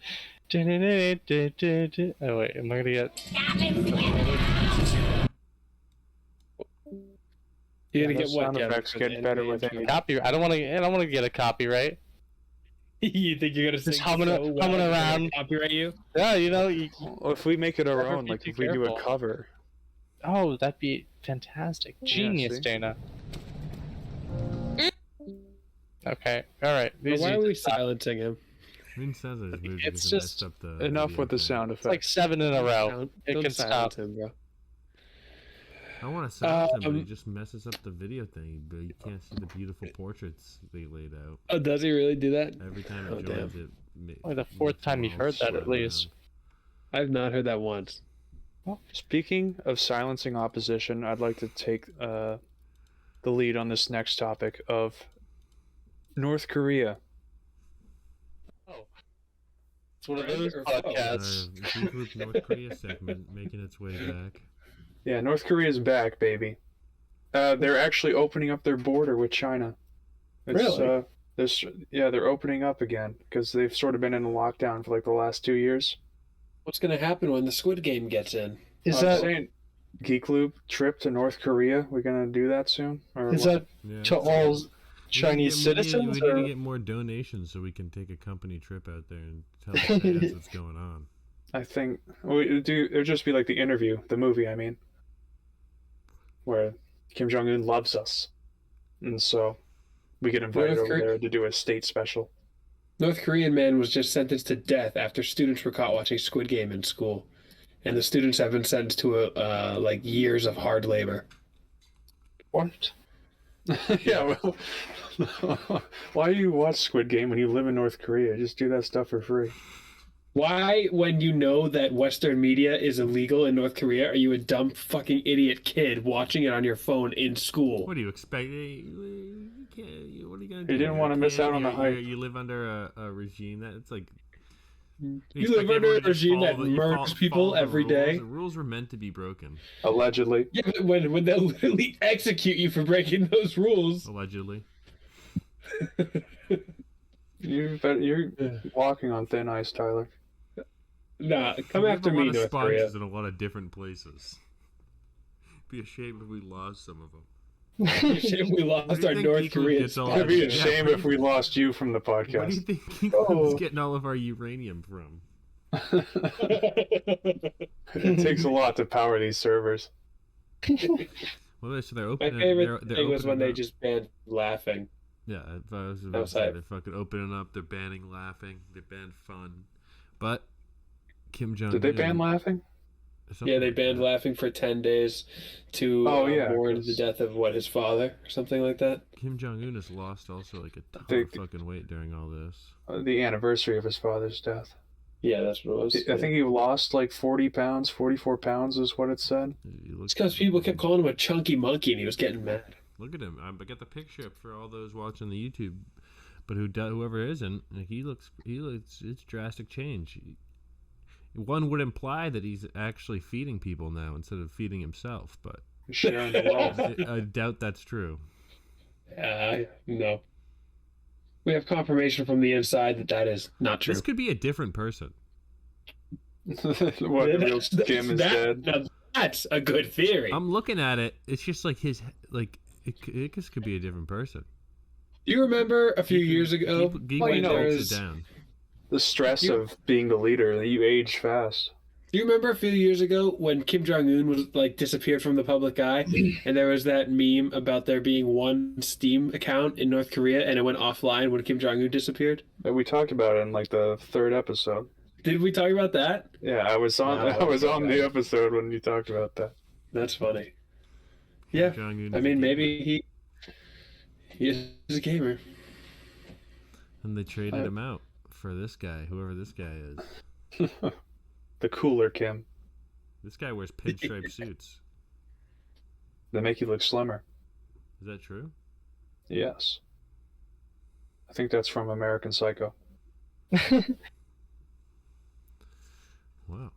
am I gonna get? you're gonna Yeah, get those what? sound Gavin, effects for get the better anime with intro? any- Copy. I don't want to get a copyright. You think you're gonna sing Just humming so well humming they're gonna around. Copyright you? Yeah, Well, if we make it our Never own, be like too if we do a careful. cover. oh, that'd be fantastic. Genius, see? Dana. Okay, all right. But These why are are we silencing him? I mean, sounds like moved It's because just I messed up the Enough video with the thing. sound it's like effects. 7 in a row. Don't, It don't can silence stop. him, bro. I want to silence him, but he Um, just messes up the video thing. But you can't see the beautiful portraits they laid out. Oh, does he really do that? Every time Oh, it damn. joins it. Only the fourth time you've heard that, at least. I've not heard that once. Well, speaking of silencing opposition, I'd like to take the lead on this next topic of North Korea. It's one of those podcasts. GeekLoop North Korea segment making its way back. Yeah, North Korea's back, baby. They're actually opening up their border with China. Really? They're opening up again because they've sort of been in a lockdown for like the last 2 years. What's going to happen when the Squid Game gets in? Is I'm that saying GeekLoop trip to North Korea? We're gonna do that soon? Or is what? that to all Chinese citizens? We need or- to get more donations so we can take a company trip out there and tell the fans what's going on. I think it'll just be like the interview, the movie. I mean, where Kim Jong Un loves us, and so we get invited North over Korea- there to do a state special. North Korean man was just sentenced to death after students were caught watching Squid Game in school, and the students have been sentenced to like years of hard labor. What? Yeah. Well, why do you watch Squid Game when you live in North Korea? Just do that stuff for free. Why, when you know that Western media is illegal in North Korea, are you a dumb fucking idiot kid watching it on your phone in school? What do you expect? You can't, what are you gonna do? You didn't want to miss out on the hype. You live under a regime that it's like. You live under a regime that murders people every day. The rules were meant to be broken. Allegedly. Yeah, but when they'll literally execute you for breaking those rules. Allegedly. You're walking on thin ice, Tyler. Nah, come We after have a me, lot of North Korea. sponges in a lot of different places. Be a shame if we lost some of them. We lost Where do you our think North GeekLoop Korean gets all It'd be a Yeah, shame where if we lost you from the Where do you podcast. think GeekLoop is getting all of our uranium from? It takes a lot to power these servers. Well, so they're My opening. favorite they're thing was when they opening up. just banned laughing. Yeah, if I was That about was to say hype. they're fucking opening up. They're banning laughing. They banned fun, but Kim Jong. Did they ban laughing? Yeah, they banned laughing for 10 days to mourn the 'cause- death of his father, or something like that. Kim Jong Un has lost also like a ton They- of fucking weight during all this. The anniversary of his father's death. Yeah, that's what it was. I think he lost like 40 pounds, 44 pounds is what it said. He It's looks- because people kept calling him a chunky monkey, and he was getting mad. Look at him. I got the picture up for all those watching the YouTube. But whoever isn't, like, he looks. It's drastic change. One would imply that he's actually feeding people now instead of feeding himself, but Sharing the wealth. I doubt that's true. No. We have confirmation from the inside that is not true. This could be a different person. What, the real Kim is dead? Now that's a good theory. I'm looking at it. It's just like his it just could be a different person. Do you remember a few years ago? Well, you know, there breaks was- it down. The stress of being the leader, you age fast. Do you remember a few years ago when Kim Jong Un was like disappeared from the public eye, and there was that meme about there being one Steam account in North Korea, and it went offline when Kim Jong Un disappeared? We talked about it in like the 3rd episode. Did we talk about that? Yeah, I was on. No, I was on the episode when you talked about that. That's funny. Yeah, Jong-un I is mean a maybe he is a gamer. And they traded him out for this guy, whoever this guy is. The cooler Kim. This guy wears pinstripe suits. They make you look slimmer. Is that true? Yes. I think that's from American Psycho. Wow.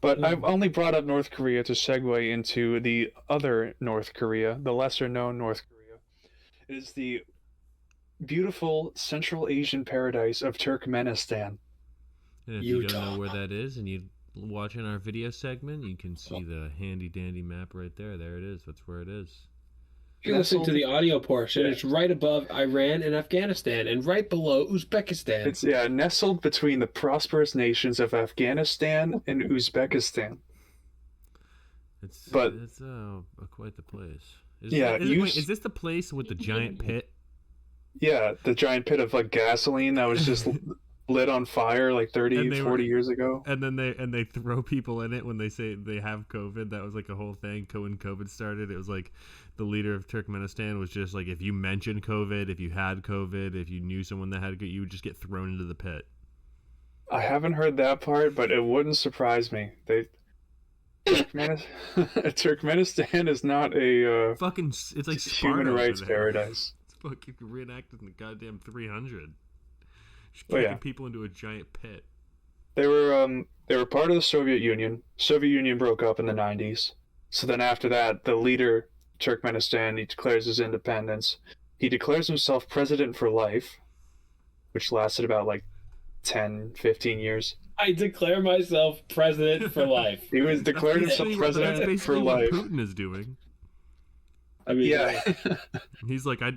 But I've only brought up North Korea to segue into the other North Korea, the lesser known North Korea. It is the beautiful Central Asian paradise of Turkmenistan. And if you don't know where that is and you watching our video segment, you can see the handy dandy map right there. There it is. That's where it is. If you listen to the audio portion, it's right above Iran and Afghanistan, and right below Uzbekistan. It's nestled between the prosperous nations of Afghanistan and Uzbekistan. It's quite the place. Is this the place with the giant pit? Yeah, the giant pit of like gasoline that was just lit on fire like 40 years ago. And then they throw people in it when they say they have COVID. That was like a whole thing. When COVID started, it was like the leader of Turkmenistan was just like, if you mentioned COVID, if you had COVID, if you knew someone that had it, you would just get thrown into the pit. I haven't heard that part, but it wouldn't surprise me. Turkmenistan is not a Fucking, it's like Sparta human over rights there. paradise. It's fucking reenacted in the goddamn 300. Just Oh, kicking yeah. people into a giant pit. They were part of the Soviet Union. Soviet Union broke up in the 90s. So then after that, the leader, Turkmenistan, he declares his independence. He declares himself president for life, which lasted about like 10, 15 years. I declare myself president for life. He was declared himself That's president basically for what life. Putin is doing. I mean, Yeah. He's like, I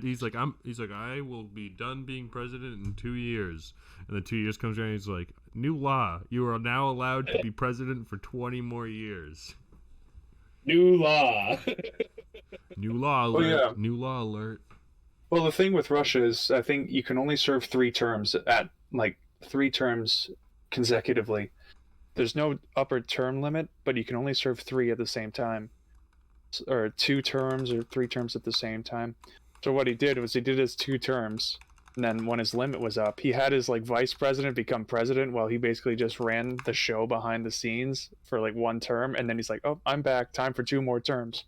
will be done being president in 2 years. And then 2 years comes around, and he's like, new law, you are now allowed to be president for 20 more years. new law. New law alert. yeah. New law alert. Well, the thing with Russia is, I think you can only serve 3 terms consecutively. There's no upper term limit, but you can only serve 3 at the same time, or 2 terms or 3 terms at the same time. So what he did was he did his 2 terms, and then when his limit was up, he had his like vice president become president while he basically just ran the show behind the scenes for like 1 term, and then he's like, "Oh, I'm back. Time for 2 more terms."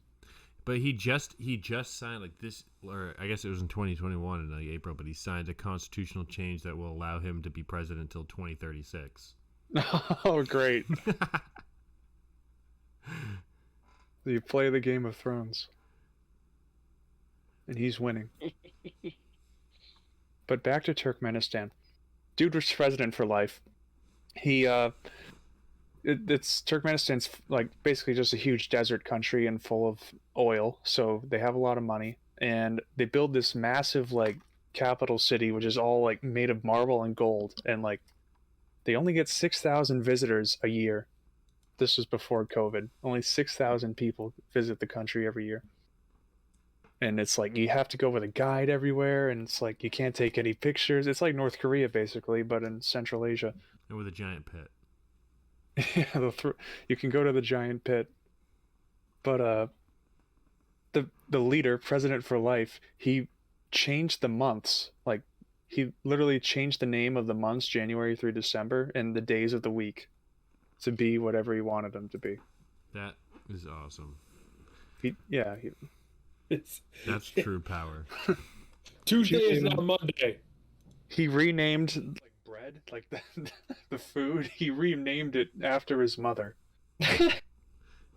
But he just signed like this, or I guess it was in 2021 in like April. But he signed a constitutional change that will allow him to be president until 2036. Oh, great! You play the Game of Thrones, and he's winning. But back to Turkmenistan. Dude was president for life. It's Turkmenistan's like basically just a huge desert country and full of oil, so they have a lot of money, and they build this massive like capital city which is all like made of marble and gold, and like they only get 6,000 visitors a year. This was before COVID. Only 6,000 people visit the country every year. And it's like you have to go with a guide everywhere, and it's like you can't take any pictures. It's like North Korea basically, but in Central Asia. And with a giant pit. Yeah, you can go to the giant pit. But the leader, president for life, he changed the months. Like he literally changed the name of the months, January through December, and the days of the week to be whatever he wanted them to be. That is awesome. That's true power. Tuesday is now Monday. He renamed like bread, like the food. He renamed it after his mother.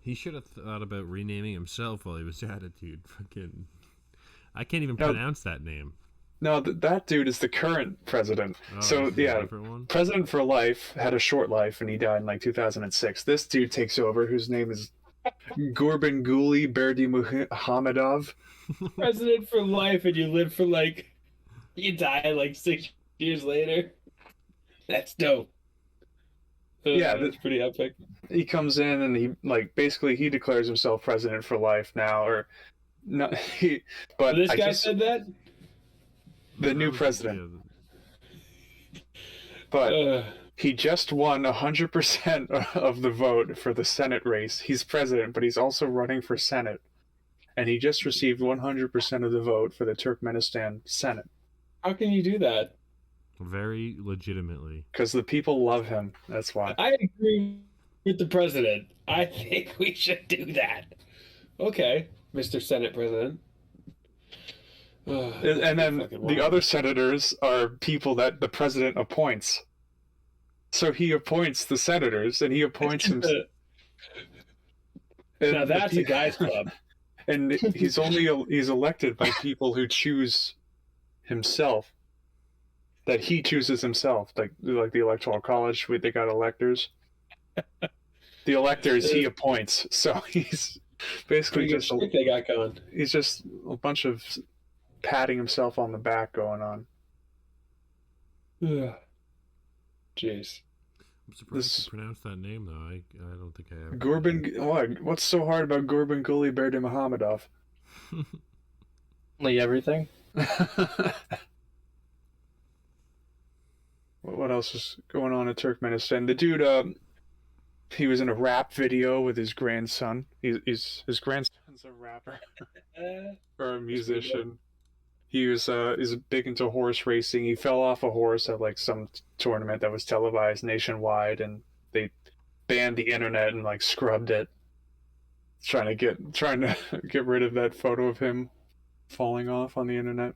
He should have thought about renaming himself while he was at it, dude. Fucking, I can't even pronounce that name. No, that dude is the current president. Oh, So yeah, president for life had a short life, and he died in like 2006. This dude takes over, whose name is Gurbanguly Berdimuhamedov. President for life, and you live for like, you die like 6 years later. That's dope. Yeah, that's pretty epic. He comes in and he like basically he declares himself president for life now, or not. But this guy said that. The new president. But he just won 100% of the vote for the Senate race. He's president, but he's also running for Senate. And he just received 100% of the vote for the Turkmenistan Senate. How can you do that? Very legitimately. Because the people love him. That's why. I agree with the president. I think we should do that. Okay, Mr. Senate President. And then the other senators are people that the president appoints. So he appoints the senators, and he appoints himself. Now that's a guy's club. And he's elected by people who choose himself. That he chooses himself, like the Electoral College, they got electors. The electors he appoints, so he's basically just they got going. He's just a bunch of patting himself on the back going on. Jeez. I'm surprised you pronounced that name though. I don't think I ever. What's so hard about Gurbanguly Berdimuhamedov? Like everything. What else is going on in Turkmenistan? The dude, he was in a rap video with his grandson. His grandson's a rapper or a musician. He was is big into horse racing. He fell off a horse at like some tournament that was televised nationwide, and they banned the internet and like scrubbed it. trying to get rid of that photo of him falling off on the internet.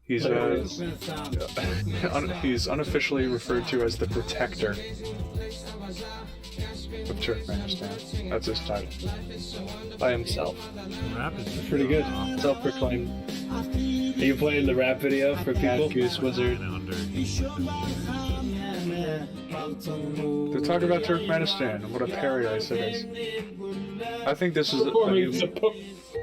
He's he's unofficially referred to as the protector of Turkmenistan. That's his title. By himself. Rap is Pretty good. Self-proclaimed Are you playing the rap video for people? Mad Goose Wizard. To talk about Turkmenistan, what a paradise it is. I think this is. Performing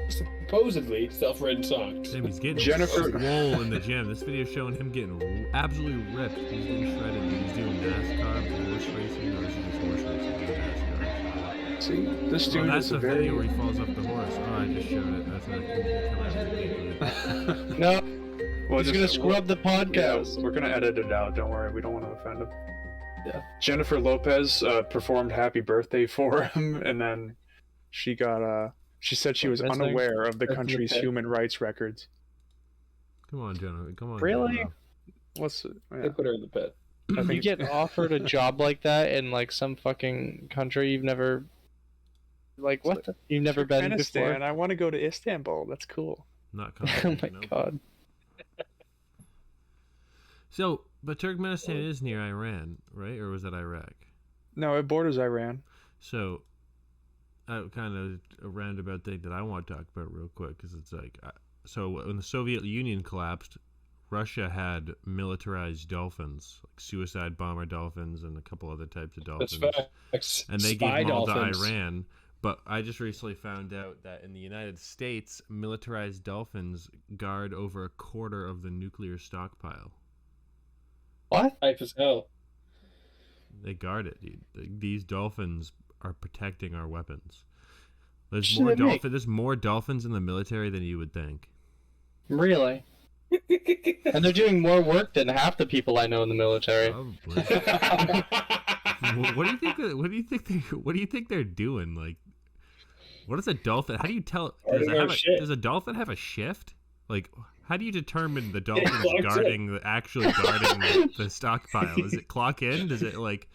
supposedly self-written songs. Damn, he's getting Jennifer- swole in the gym. This video showing him getting absolutely ripped. He's getting shredded. He's doing NASCAR, horse racing, or is he just horse racing? NASCAR. See, this dude That's is the a very. video where he falls off the horse. Oh, I just showed it. That's not No, Well, he's gonna scrub the podcast. Yeah, we're gonna edit it out. Don't worry, we don't want to offend him. Yeah. Jennifer Lopez performed "Happy Birthday" for him, and then she got She said she was Missing? unaware of the That's country's okay. human rights records. Come on, Jenna. Come on. Really? Jenna. What's it? They put her in the pit. I You think get offered a job like that in like some fucking country you've never, like what? You've never been before. Turkmenistan. I want to go to Istanbul. That's cool. Not Oh coming. my god. So, but Turkmenistan is near Iran, right? Or was that Iraq? No, it borders Iran. So, kind of a roundabout thing that I want to talk about real quick, because it's like, so when the Soviet Union collapsed, Russia had militarized dolphins, like suicide bomber dolphins and a couple other types of That's dolphins. facts. And they Spy gave them all dolphins. to Iran. But I just recently found out that in the United States, militarized dolphins guard over a quarter of the nuclear stockpile. What? Hype as hell. They guard it, dude. These dolphins are protecting our weapons. There's Should more they make? There's more dolphins in the military than you would think. Really? And they're doing more work than half the people I know in the military. Probably. What do you think? What do you think they're doing? Like, what is a dolphin? How do you tell? Does a dolphin have a shift? Like, how do you determine the dolphin's actually guarding the stockpile? Is it clock in? Does it like?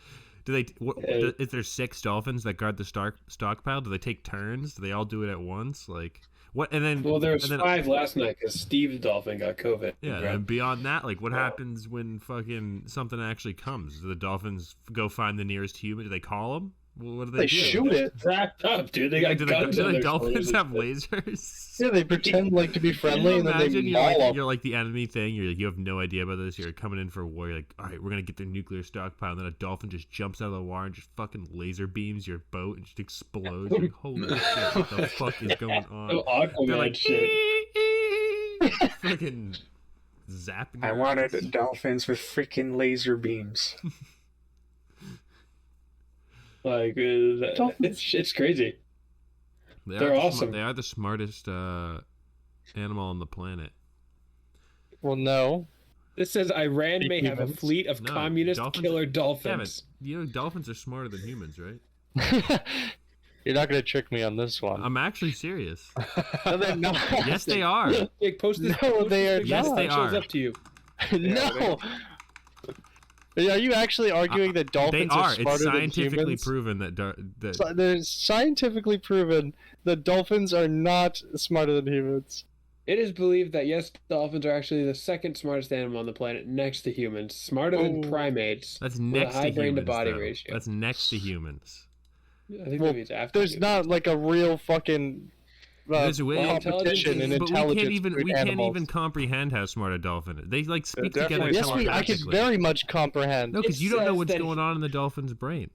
Is there 6 dolphins that guard the stockpile? Do they take turns? Do they all do it at once? Like what? And then Well, there was 5 last night because Steve the dolphin got COVID. yeah, and beyond that, like what happens when fucking something actually comes? Do the dolphins go find the nearest human? Do they call them? What do they do? shoot it. Wrapped up, dude. They got Do guns on the their dolphins shoulders. have lasers? Yeah, they pretend like to be friendly Can and you then they imagine maul you're like the enemy thing. You have no idea about this. You're coming in for a war. You're like, all right, we're gonna get their nuclear stockpile. And then a dolphin just jumps out of the water and just fucking laser beams your boat and just explodes. You're like, holy shit, what the fuck is going on? Oh, Aquaman They're like, shit. fucking zapping. I your wanted ass. dolphins with freaking laser beams. Like, it's crazy. They're awesome. They are the smartest animal on the planet. Well, no. This says Iran may have a Humans. fleet of No, communist dolphins- killer Yeah, dolphins. but you know dolphins are smarter than humans, right? You're not gonna trick me on this one. I'm actually serious. No, they're not. Yes, they are. Jake, post this. No, post they this are picture. Yes, not. they It shows are. up to you. No. Are you actually arguing that They dolphins are. smarter It's than scientifically humans? proven that There's scientifically proven that dolphins are not smarter than humans. It is believed that yes, dolphins are actually the second smartest animal on the planet, next to humans, smarter than Oh. primates. that's with a next high to brain to humans. body though. ratio. That's next to humans. I think Well, maybe it's after. There's humans. not like a real fucking There's a way. competition in But intelligence we between can't animals. even comprehend how smart a dolphin is. They like speak definitely together. Yes, I could telepathically. very much comprehend. No, because It you don't know says what's that going on in the dolphin's brain.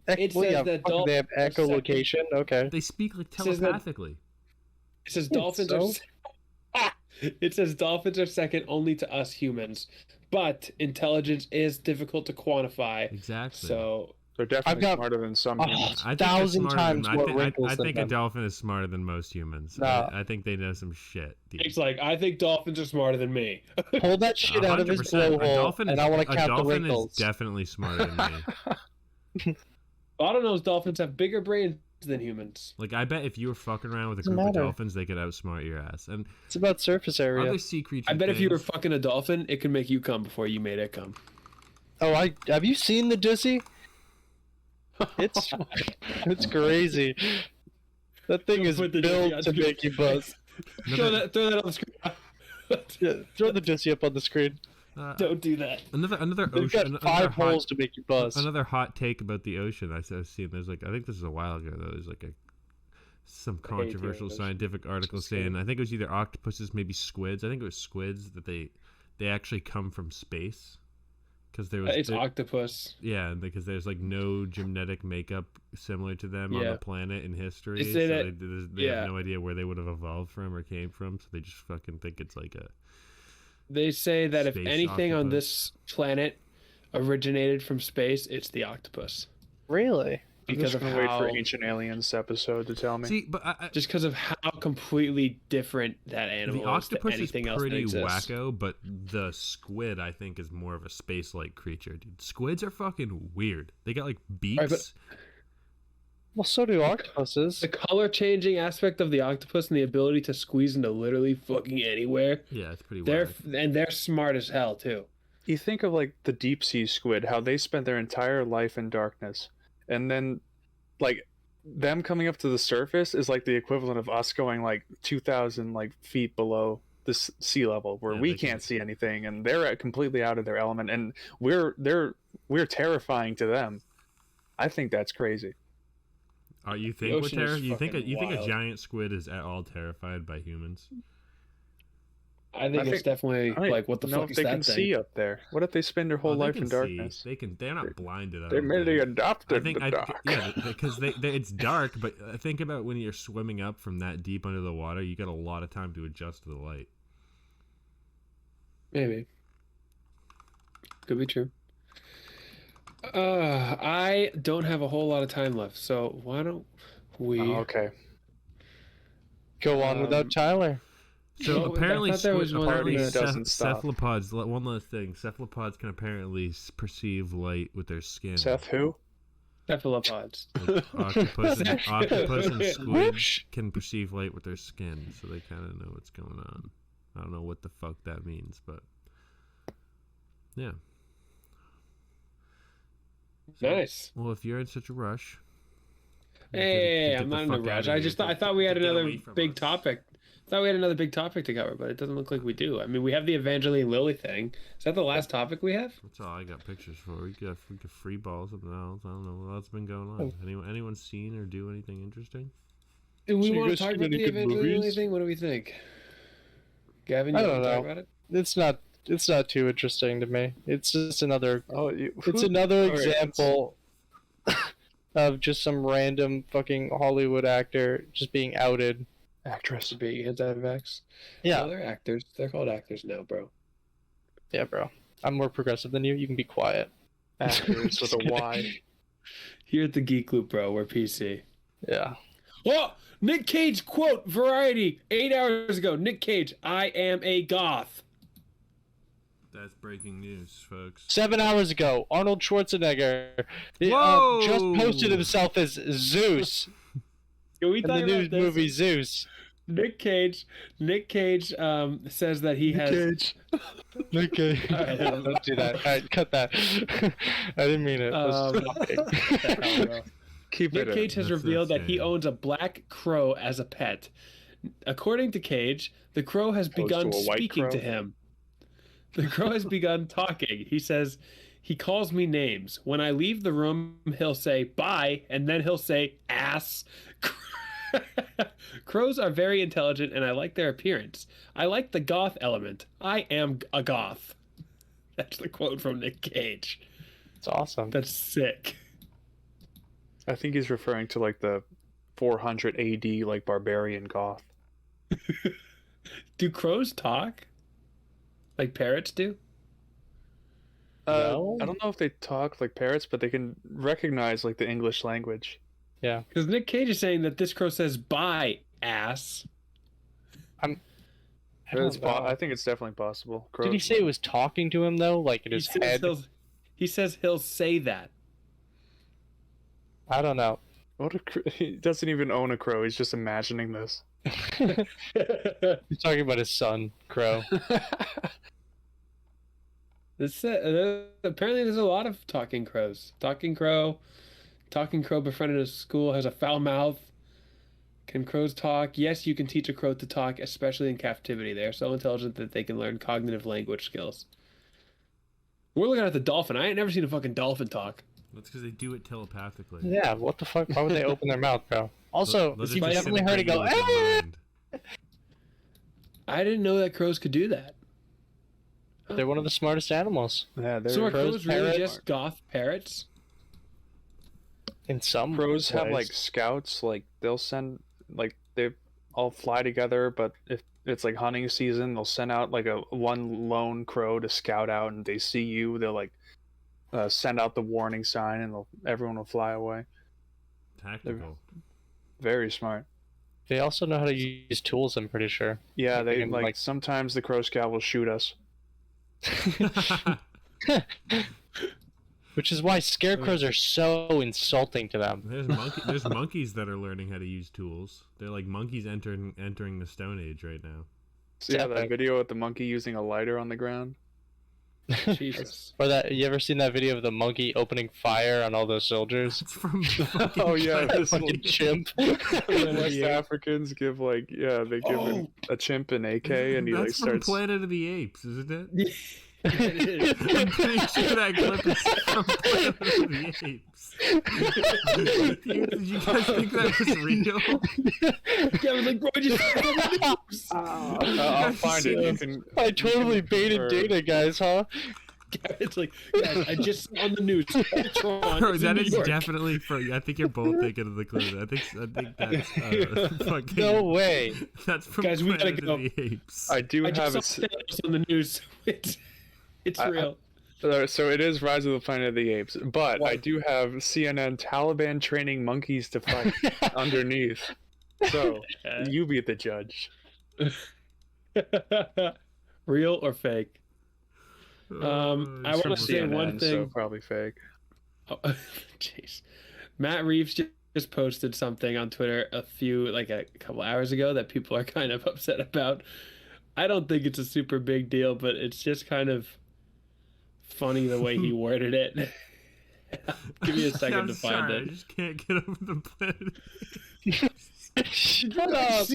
It Well, says yeah, that fuck, they have dolphins are second. echolocation. Okay. They speak like says that- telepathically. It says dolphins so? It says dolphins are second only to us humans, but intelligence is difficult to quantify. Exactly. So They're definitely got- smarter than some Oh, humans. I think they're 1,000 smarter times than, more I think, wrinkles I than think a them. dolphin is smarter than most humans. No. I think they know some shit. Dude. it's like I think dolphins are smarter than me. Pull that shit out of his 100%. blowhole, and I want to a count the dolphin wrinkles. is definitely smarter than me. Bottlenose dolphins have bigger brains than humans. Like I bet if you were fucking around with a Doesn't group of matter. dolphins, they could outsmart your ass. And It's about surface area. other sea creatures. I bet if you were fucking a dolphin, it could make you come before you made it come. Oh, have you seen the Dussy? It's crazy. That thing is put the built Jesse to on the make you buzz. Throw that on the screen. Yeah, throw the Jesse up on the screen. Don't do that. Another They've ocean. got 5 holes to make you buzz. Another hot take about the ocean I've seen. There's like, I think this is a while ago though. There's like some controversial scientific article saying, I think it was either octopuses, maybe squids. I think it was squids that they actually come from space. Because It's octopus. Yeah, because there's like no genetic makeup similar to them on the planet in history. They So say they have no idea where they would have evolved from or came from. So they just fucking think it's like a. They say that if Space anything on octopus. this planet originated from space, it's the octopus. Really? Because of I'm just gonna how, wait for Ancient Aliens episode to tell me. See, but just because of how completely different that animal the is to octopus is anything else that pretty exists. wacko, but the squid I think is more of a space-like creature, dude. Squids are fucking weird. They got like beaks. Right, but- Well, so do octopuses. The color changing aspect of the octopus and the ability to squeeze into literally fucking anywhere. Yeah, it's pretty They're weird. they're smart as hell too. You think of like the deep sea squid, how they spent their entire life in darkness, and then like them coming up to the surface is like the equivalent of us going like 2,000 like feet below the sea level, where we can't see anything, and they're completely out of their element, and we're terrifying to them. I think that's crazy. You think ocean is you think a wild. giant squid is at all terrified by humans? I think it's definitely like, what the know fuck if is they that can thing? see up there. What if they spend their whole They life can in darkness? see. They're not blinded. I They don't merely think. adopted I think the dark. yeah, because it's dark. But think about when you're swimming up from that deep under the water. You got a lot of time to adjust to the light. Maybe. Could be true. I don't have a whole lot of time left, so why don't we? Oh, okay. Go on without Tyler. So Well, apparently, I thought there was one apparently other- doesn't stop. cephalopods. One last thing: cephalopods can apparently perceive light with their skin. Seth, who? Cephalopods. Like, octopus and squid can perceive light with their skin, so they kind of know what's going on. I don't know what the fuck that means, but yeah. So, Nice. well, if you're in such a rush, Hey, get I'm the not in a fuck rush. outta I here. just thought I thought we had Get another away from big us. topic. Thought we had another big topic to cover, but it doesn't look like we do. I mean, we have the Evangeline Lilly thing. Is that the last topic we have? that's all I got pictures for. We got free balls, something else. I don't know what else been going on. Anyone seen or do anything interesting? Do we So you want guys to talk seen about the any good Evangeline Lilly movies? thing? What do we think? Gavin, you I want don't to talk know. about it? It's not too interesting to me. It's just another it's who- another all right, example of just some random fucking Hollywood actor just being outed. actress. To be anti-vax? Yeah, No, they're actors. They're called actors now, bro. yeah, bro. I'm more progressive than you. You can be quiet. Actors with a Y. Here at the Geek Loop, bro, we're PC. Yeah. Oh, Nick Cage quote Variety 8 hours ago. Nick Cage, I am a goth. That's breaking news, folks. 7 hours ago, Arnold Schwarzenegger Whoa! just posted himself as Zeus Can we in talk the about new this? movie Zeus. Nick Cage says that he has. Okay. All right, Don't do that. All right, cut that. I didn't mean it. I was joking. Keep Nick it Cage has That's revealed that he insane. owns a black crow as a pet. According to Cage, the crow has begun to a white speaking crow? to him. The crow has begun talking. He says, he calls me names. When I leave the room, he'll say bye, and then he'll say ass. Crows are very intelligent, and I like their appearance. I like the goth element. I am a goth. That's the quote from Nick Cage. It's awesome. That's sick. I think he's referring to like the 400 AD like barbarian goth. Do crows talk? Like parrots do? No? I don't know if they talk like parrots, but they can recognize like the English language. Yeah. Because Nick Cage is saying that this crow says bye, ass. I don't know. I think it's definitely possible. Did he say it was talking to him though, like in He his says, head? he says he'll say that. I don't know. What he doesn't even own a crow. He's just imagining this. He's talking about his son, Crow. Apparently there's a lot of talking crows. Talking crow, Talking crow befriended in school has a foul mouth. Can crows talk? Yes, you can teach a crow to talk, especially in captivity. They are so intelligent that they can learn cognitive language skills. We're looking at the dolphin. I ain't never seen a fucking dolphin talk. That's because they do it telepathically. Yeah, what the fuck? Why would they open their mouth, bro? Also, They'll you just definitely heard it go, disintegrate you with their mind. I didn't know that crows could do that. They're one of the smartest animals. Yeah, they're So are crows really parrots. just goth parrots? In some crows have ways. like scouts. Like they'll send like they all fly together, but if it's like hunting season, they'll send out like a one lone crow to scout out, and they see you, they'll like send out the warning sign, and everyone will fly away. Tactical. Very smart. They also know how to use tools, I'm pretty sure. Yeah, Like, they they can, like like- sometimes the crow scout will shoot us. Which is why scarecrows are so insulting to them. There's monkeys that are learning how to use tools. They're like monkeys entering the Stone Age right now. So yeah, that video with the monkey using a lighter on the ground. Jesus. Or that, you ever seen that video of the monkey opening fire on all those soldiers? It's from fucking Oh yeah, That this fucking chimp. West Africans give like they give him a chimp an AK, and he That's like from starts. Planet of the Apes, isn't it? It is. I'm pretty sure that clip is from Planet of the Apes. Did you guys think that was real? Yeah, I was like, bro, I just I'll find it. You can. I totally you can baited confirm. data, guys, huh? It's like, guys, I just saw on the news. Tron Bro, is in that New is York. definitely from. I think you're both thinking of the clue. I think that's fucking. No way. That's from Guys, we gotta Planet go. of the Apes. I do I have just it. saw Thanos on the news. It's real. So it is Rise of the Planet of the Apes, but I do have CNN Taliban training monkeys to fight underneath. So you be the judge. Real or fake? I It's want from to say one CNN, thing. so probably fake. Oh, jeez. Matt Reeves just posted something on Twitter a couple hours ago that people are kind of upset about. I don't think it's a super big deal, but it's just kind of funny the way he worded it. Give me a second to find sorry, it. I just can't get over the Planet. Shut up.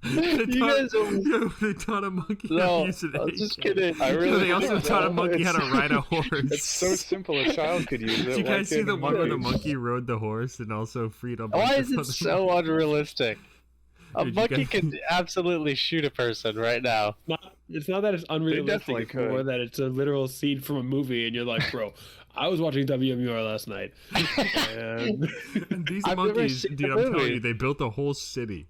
You guys are- they taught a monkey how No, to use an I was AK. just kidding. I really They also don't taught a know. monkey how to ride a horse. It's so simple a child could use it. Did you Why guys see can't the one where the monkeys? monkey rode the horse and also freed a bunch Why of is it other so monkeys? unrealistic? A Dude, you monkey guys- can absolutely shoot a person right now. It's not that it's unrealistic. definitely It's more could. that it's a literal scene from a movie, and you're like, bro, I was watching WMUR last night. And And these I've never monkeys, seen dude, the I'm telling movie. you, they built a whole city.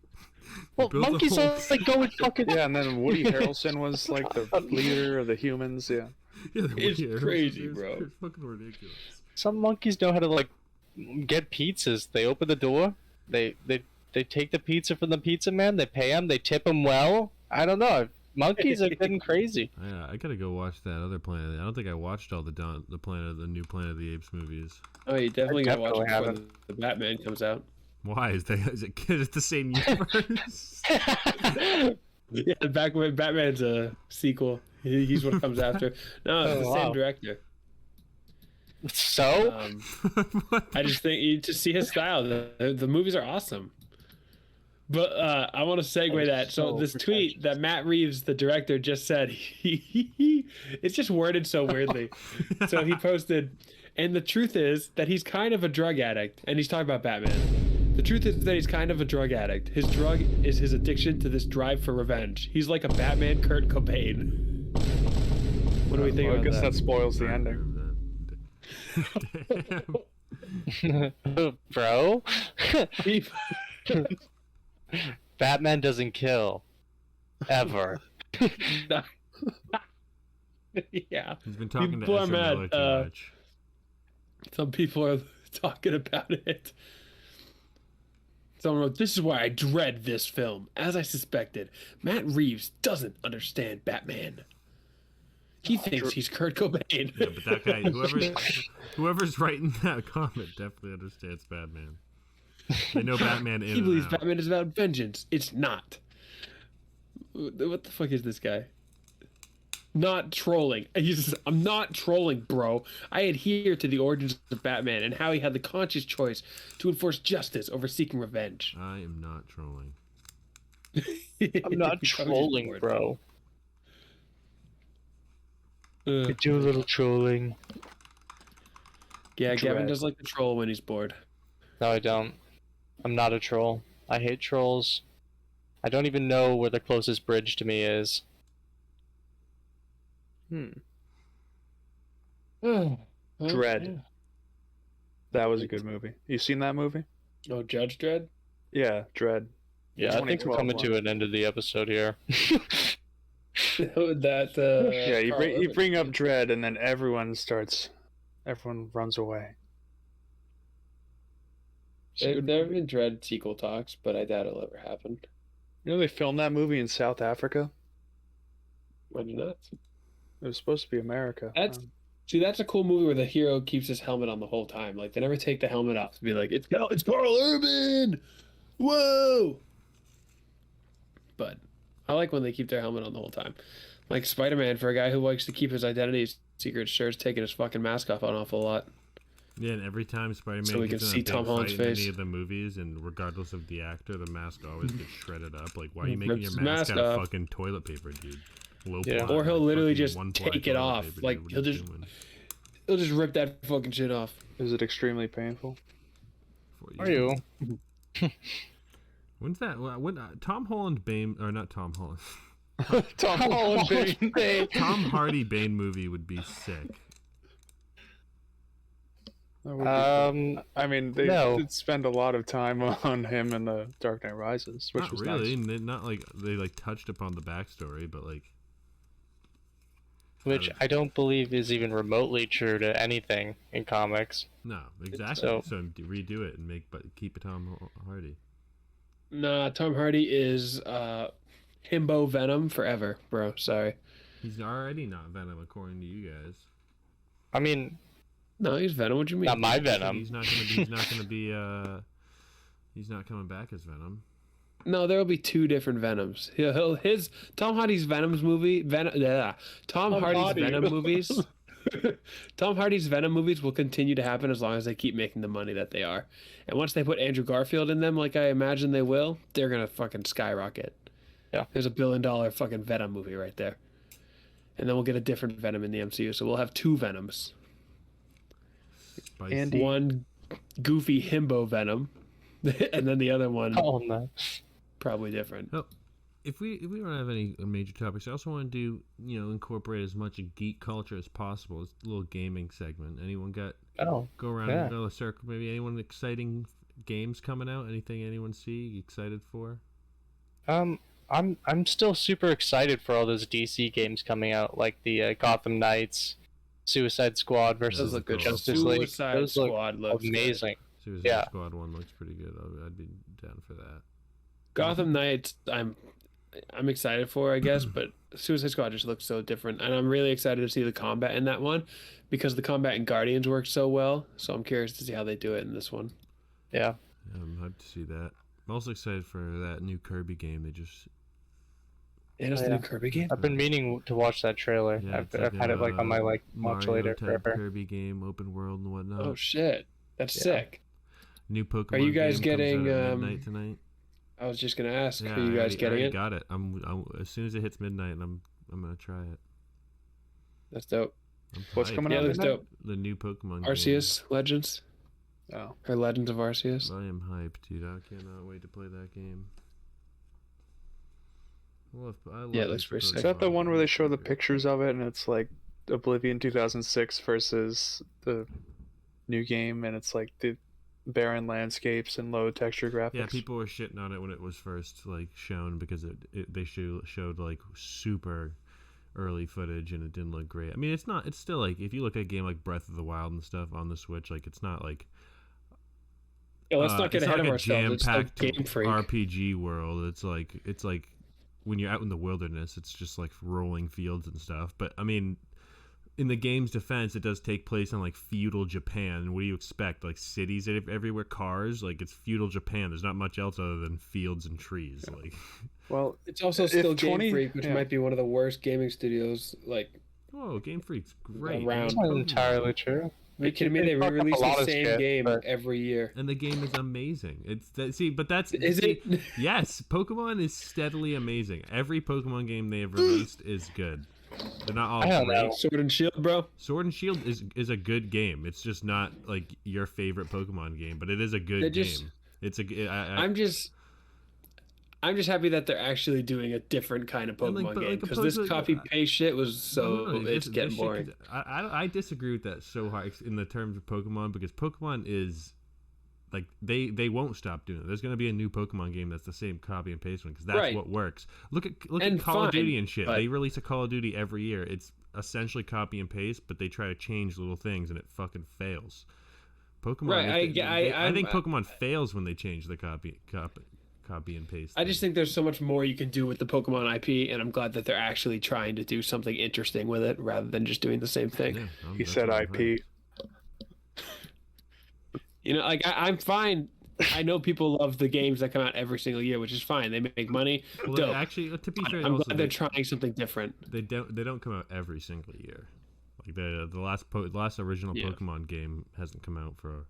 Well, built a monkeys whole- are like going fucking. Yeah, and then Woody Harrelson was like the leader of the humans. Yeah. Yeah, they're It's weird. crazy, bro. It's fucking ridiculous. Some monkeys know how to like get pizzas. They open the door. They take the pizza from the pizza man. They pay him. They tip him well. I don't know. Monkeys are getting crazy. Yeah, I gotta go watch that other Planet. I don't think I watched all the new Planet of the Apes movies. oh, you definitely gotta watch it definitely before the Batman comes out. Why is it the same universe? Yeah, back when Batman's a sequel, he's what comes after. No, it's Oh, the wow. same director. So What I just think you just see his style. The movies are awesome. But I want to segue that. So so this tweet that Matt Reeves, the director, just said, it's just worded so weirdly. So he posted, and the truth is that he's kind of a drug addict, and he's talking about Batman. The truth is that he's kind of a drug addict. His drug is his addiction to this drive for revenge. He's like a Batman Kurt Cobain. What do we think Well, I about guess that that? spoils the ending. Damn. bro, Batman doesn't kill ever. Yeah. He's been talking to People are Ezra mad, Miller too much. Some people are talking about it. Someone wrote, "This is why I dread this film. As I suspected, Matt Reeves doesn't understand Batman. He thinks he's Kurt Cobain." Yeah, but that guy, whoever's writing that comment, definitely understands Batman. They know Batman in He believes and out. Batman is about vengeance. It's not. What the fuck is this guy? not trolling. I'm not trolling, bro. I adhere to the origins of Batman and how he had the conscious choice to enforce justice over seeking revenge. I am not trolling. I'm not trolling, bro. I do a little trolling. Yeah, Gavin Dread. does like to troll when he's bored. No, I don't. I'm not a troll. I hate trolls. I don't even know where the closest bridge to me is. Dread. That was a good movie. You seen that movie? Oh, Judge Dredd? Yeah, Dread. Yeah, I think we're 2012 coming one. to an end of the episode here. That Yeah, you Carl bring up Urban. Dread, and then everyone runs away. There have been Dredd sequel talks, but I doubt it'll ever happen. You know they filmed that movie in South Africa. Why not? It was supposed to be America. See, that's a cool movie where the hero keeps his helmet on the whole time. Like they never take the helmet off to be like, it's Carl Urban. Whoa! But I like when they keep their helmet on the whole time. Like Spider-Man, for a guy who likes to keep his identity secret, sure is taking his fucking mask off an awful lot. Yeah, and every time Spider-Man So we gets can in see a big Tom Holland's fight in face. any of the movies, and regardless of the actor, the mask always gets shredded up. Like, why are you Rips making your his mask mask out of off. fucking toilet paper, dude? Low Yeah. ply, Or he'll like, literally fucking just one-ply take it toilet off. paper, Like, dude. What he'll are you just- doing? He'll just rip that fucking shit off. Is it extremely painful? For Are you? When's that? When Tom Holland Bane, or not Tom Holland? Tom Holland Bane. Tom Hardy Bane movie would be sick. That would be fun. Um, I mean, they no. did spend a lot of time on him in the Dark Knight Rises, which Not was really. nice. and not like they like touched upon the backstory, but like which I don't believe is even remotely true to anything in comics. no, exactly. So- So redo it and keep it Tom Hardy. Nah, Tom Hardy is himbo Venom forever, bro. Sorry. He's already not Venom, according to you guys. I mean, No, he's Venom. What do you mean? not my Venom. He's not gonna be. He's not gonna be. He's not coming back as Venom. No, there will be two different Venoms. His Tom Hardy's Venom's movie. Tom Hardy's Hardy. Venom movies. Tom Hardy's Venom movies will continue to happen as long as they keep making the money that they are. And once they put Andrew Garfield in them, like I imagine they will, they're gonna fucking skyrocket. Yeah. There's $1 billion fucking Venom movie right there. And then we'll get a different Venom in the MCU, so we'll have two Venoms. Spicy. Andy- One goofy himbo Venom, and then the other one Oh no. probably different. Oh, if we don't have any major topics, I also want to incorporate as much geek culture as possible. It's a little gaming segment. Anyone got Oh. go around Yeah. go a circle? Maybe anyone exciting games coming out? Anything anyone see excited for? I'm still super excited for all those DC games coming out, like the Gotham Knights, Suicide Squad versus Those look good. Justice League. Suicide Those look Squad looks good. amazing. Suicide Yeah. Squad one looks pretty good. I'd be down for that. Gotham Knights, I'm excited for, I guess, but Suicide Squad just looks so different, and I'm really excited to see the combat in that one because the combat in Guardians worked so well. So I'm curious to see how they do it in this one. Yeah. I'm hyped to see that. I'm also excited for that new Kirby game. They just And it's Oh, the yeah. new Kirby game. I've been meaning to watch that trailer. yeah, I've it's had it like on my watch Mario later type forever. Kirby game, open world and whatnot. Oh shit, that's Yeah. sick. New Pokemon. Are you guys game comes getting, out at midnight tonight? I was just gonna ask, Yeah, are you guys I getting already it? got it. I'm as soon as it hits midnight, I'm gonna try it. That's dope. I'm What's hyped. coming Yeah, out? looks midnight? dope. The new Pokemon Arceus Legends Oh, or Legends of Arceus. game. I am hyped, dude. I cannot wait to play that game. I love Yeah, it looks these pretty sick. is that the Pokemon one where they games. show the pictures of it, and it's like Oblivion 2006 versus the new game, and it's like the barren landscapes and low texture graphics? Yeah, people were shitting on it when it was first like shown because they showed like super early footage and it didn't look great. I mean, it's still like if you look at a game like Breath of the Wild and stuff on the Switch, like it's not like Yeah, let's not get it's ahead not of like a ourselves. It's still jam-packed Game Freak. RPG world. It's like when you're out in the wilderness, it's just like rolling fields and stuff. But I mean, in the game's defense, it does take place in like feudal Japan. What do you expect? Like cities everywhere, cars. Like it's feudal Japan. There's not much else other than fields and trees. Like, Well, It's also still if Game 20 Freak, which yeah. might be one of the worst gaming studios. Like, oh, Game Freak's great. Around. That's not entirely true. are you kidding me? They fuck up a re-release lot the of same shit, game but- every year. And the game is amazing. But that's Is it? Yes, Pokemon is steadily amazing. Every Pokemon game they have released is good. They're not all I don't great. know. Sword and Shield, bro. Sword and Shield is a good game. It's just not like your favorite Pokemon game, but it is a good They just- game. It's a. I'm just happy that they're actually doing a different kind of And, like, Pokemon but, game, like, a because this Pokemon- copy paste shit was so No, it's this getting shit boring. could- I disagree with that so hard in the terms of Pokemon, because Pokemon is like they won't stop doing it. There's going to be a new Pokemon game that's the same copy and paste one, because that's Right. what works. Look at And Call of fine, Duty and shit. but- They release a Call of Duty every year. It's essentially copy and paste, but they try to change little things and it fucking fails. Pokemon. Right, I think I'm- Pokemon fails when they change the copy and paste. I just think there's so much more you can do with the Pokemon IP, and I'm glad that they're actually trying to do something interesting with it rather than just doing the same thing. Yeah, He that's said what I'm saying. IP. You know, like I'm fine. I know people love the games that come out every single year, which is fine. They make money. Well, Dope. actually, to be fair, I'm also, glad they're trying something different. they don't come out every single year. Like the last original Yeah. Pokemon game hasn't come out for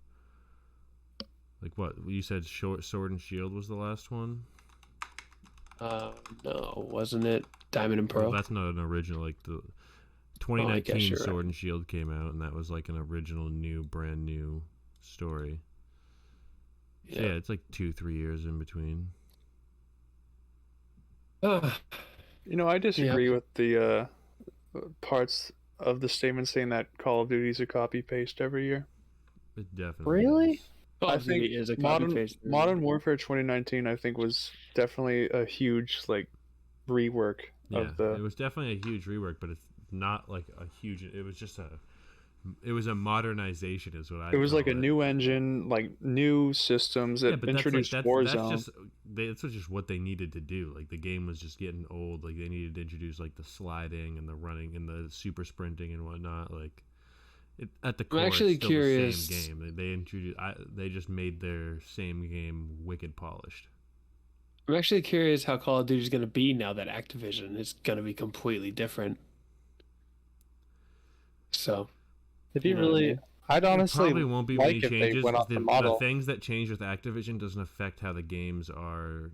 like what you said. Sword and Shield was the last one. No, wasn't it Diamond and Well, Pearl? that's not an original. Like the Oh, I guess 2019 you're Sword right. and Shield came out, and that was like an original, brand new story. So, yeah, it's like 2-3 years in between. Ugh. You know, I disagree with the parts of the statement saying that Call of Duty is a copy paste every year. It definitely Really? is. Call I of Duty think is a copy paste. Modern Warfare 2019, I think, was definitely a huge rework Yeah, of the. it was definitely a huge rework, but it's not like a huge. It was just it was a modernization, is what I. It was like call a it. new engine, like new systems that but introduced that's Warzone. that's just what they needed to do. Like the game was just getting old. Like they needed to introduce like the sliding and the running and the super sprinting and whatnot. Like at the core, actually it's still curious. the same game. They introduced. They just made their same game wicked polished. I'm actually curious how Call of Duty is going to be now that Activision is going to be completely different. So, It'd be You know what I really. mean? I'd honestly Probably won't be like many if they changes. went off The the model. things that change with Activision doesn't affect how the games are.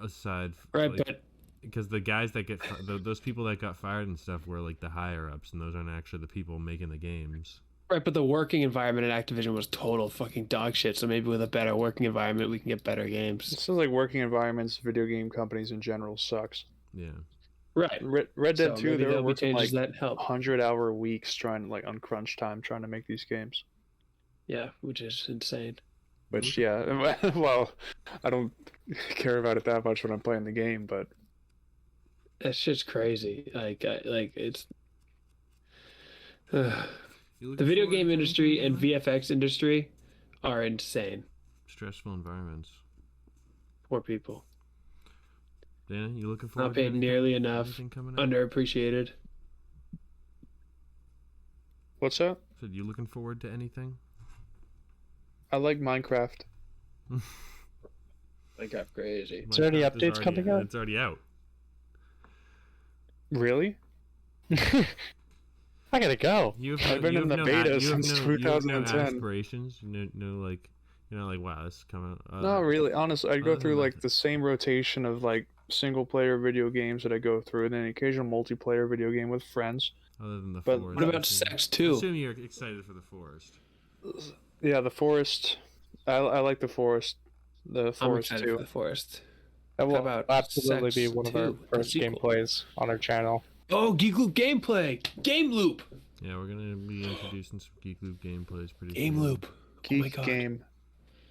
Aside, right, like, but because the guys that get those people that got fired and stuff were like the higher ups, and those aren't actually the people making the games. right, but the working environment at Activision was total fucking dog shit. So maybe with a better working environment, we can get better It games. sounds like working environments, video game companies in general Sucks. Yeah, Right. Red Dead So 2, maybe they were there'll be working changes like that help. 100-hour weeks trying on crunch time trying to make these games. Yeah, which is insane. Which yeah, well, I don't care about it that much when I'm playing the game, but That shit's crazy. Like it's. You The looking video forward game to industry and anything, VFX industry are insane. stressful environments. Poor people. Dana, you looking forward? Not to paid anything- nearly enough. anything coming out? Underappreciated. what's that? So you looking forward to anything? I like Minecraft. Like got crazy. Is there any Minecraft is updates coming out? It's already out. Really? I gotta go. You I've been in the beta since you have no 2010. aspirations. No, like you're not like, wow, this is coming. Not really. Honestly, I go other through than like that- the same rotation of like single player video games that I go through, and then occasional multiplayer video game with friends. Other than the But forest. What about assume- Sex 2? Assume you're excited for the forest. Yeah, the forest. I like the forest. The I'm forest excited too. for the forest. That will about absolutely be Sex one of our 2, the first sequel? gameplays on our channel. Oh, GeekLoop gameplay! Game Loop! Yeah, we're gonna be introducing some GeekLoop gameplays pretty Game soon. Loop. Oh my Geek god. game.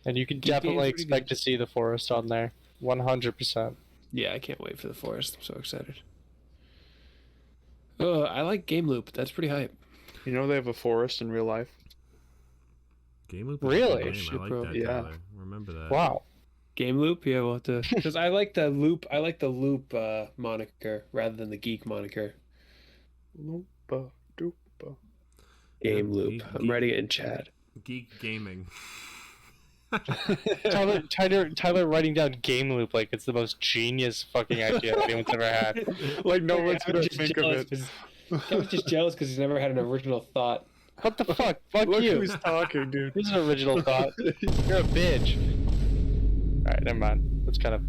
And you can Geek game's definitely pretty expect good. to see the forest on there. 100%. Yeah, I can't wait for the forest. I'm so excited. Oh, I like Game Loop. That's pretty hype. You know they have a forest in real life. Game Loop. is a Really? good game. Shit, I like bro. that. Yeah. Tyler. Remember that. Wow. Game Loop? Yeah, we'll have to. Because I like the Loop. I like the Loop moniker rather than the Geek moniker. Loompa doop. Game Loop. Geek- I'm writing it in chat. Geek gaming. Tyler writing down game loop like it's the most genius fucking idea anyone's ever had. Like no one's gonna Kevin's think of it. Kevin's just jealous because he's never had an original thought. What the fuck? Fuck Look you. who's talking, dude. This is an original thought. You're a bitch. Alright, never mind. Let's kind of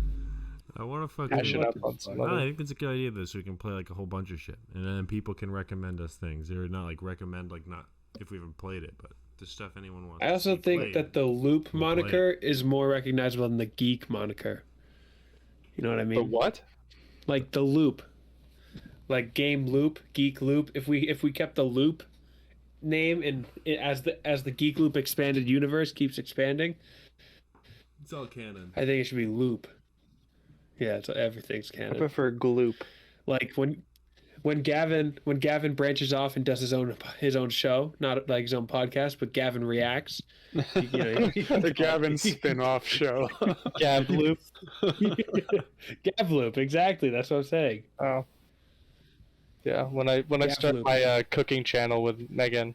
I want to fucking. hash it up on some No, I other. think it's a good idea though, so we can play like a whole bunch of shit, and then people can recommend us things. Or not like recommend like not if we haven't played it, but the stuff anyone wants. I to also see think played. that the Loop We'll play moniker is more recognizable than the Geek moniker. You know what I mean? The what? Like the Loop, like Game Loop, Geek Loop. If we kept the Loop name and as the Geek Loop expanded universe keeps expanding, It's all canon. I think it should be Loop. Yeah, it's everything's I canon. prefer Gloop. Like when Gavin branches off and does his own show, not like his own podcast, but Gavin reacts. The Gavin spin-off show. Gab loop. Gav Loop, exactly. That's what I'm saying. Oh. Yeah, when I Gab start loop. my cooking channel with Megan.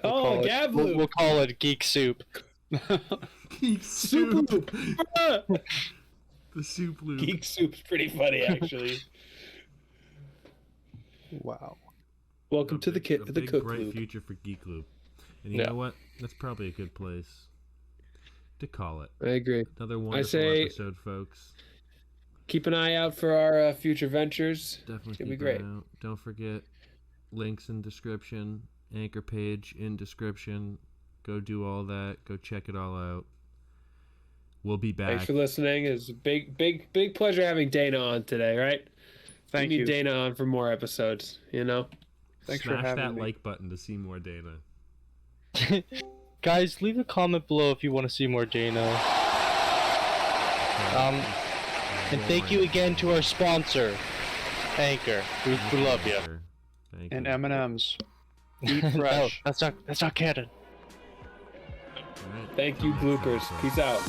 Oh, Gav Loop. We'll call it Geek Soup. Geek Soup Loop. The soup loop. Geek Soup's pretty funny, actually. Wow. Welcome to the A big, Cook bright Loop. future for Geek Loop. And you Yeah. know what? That's probably a good place to call it. I agree. Another wonderful say- episode, folks. Keep an eye out for our future ventures. Definitely It's gonna keep be great. an eye out. Don't forget, links in description, anchor page in description. Go do all that. Go check it all out. We'll be back. Thanks for listening. It's a big pleasure having Dana on today, right? Thank we need you. Dana on for more episodes, you know? Thanks for Smash having that me. like button to see more Dana. Guys, leave a comment below if you want to see more Dana. And thank you again to our sponsor, Anchor. We love you. Thank And you. M&M's. Eat No, fresh. that's not canon. All right. Thank you, bloopers. Peace out.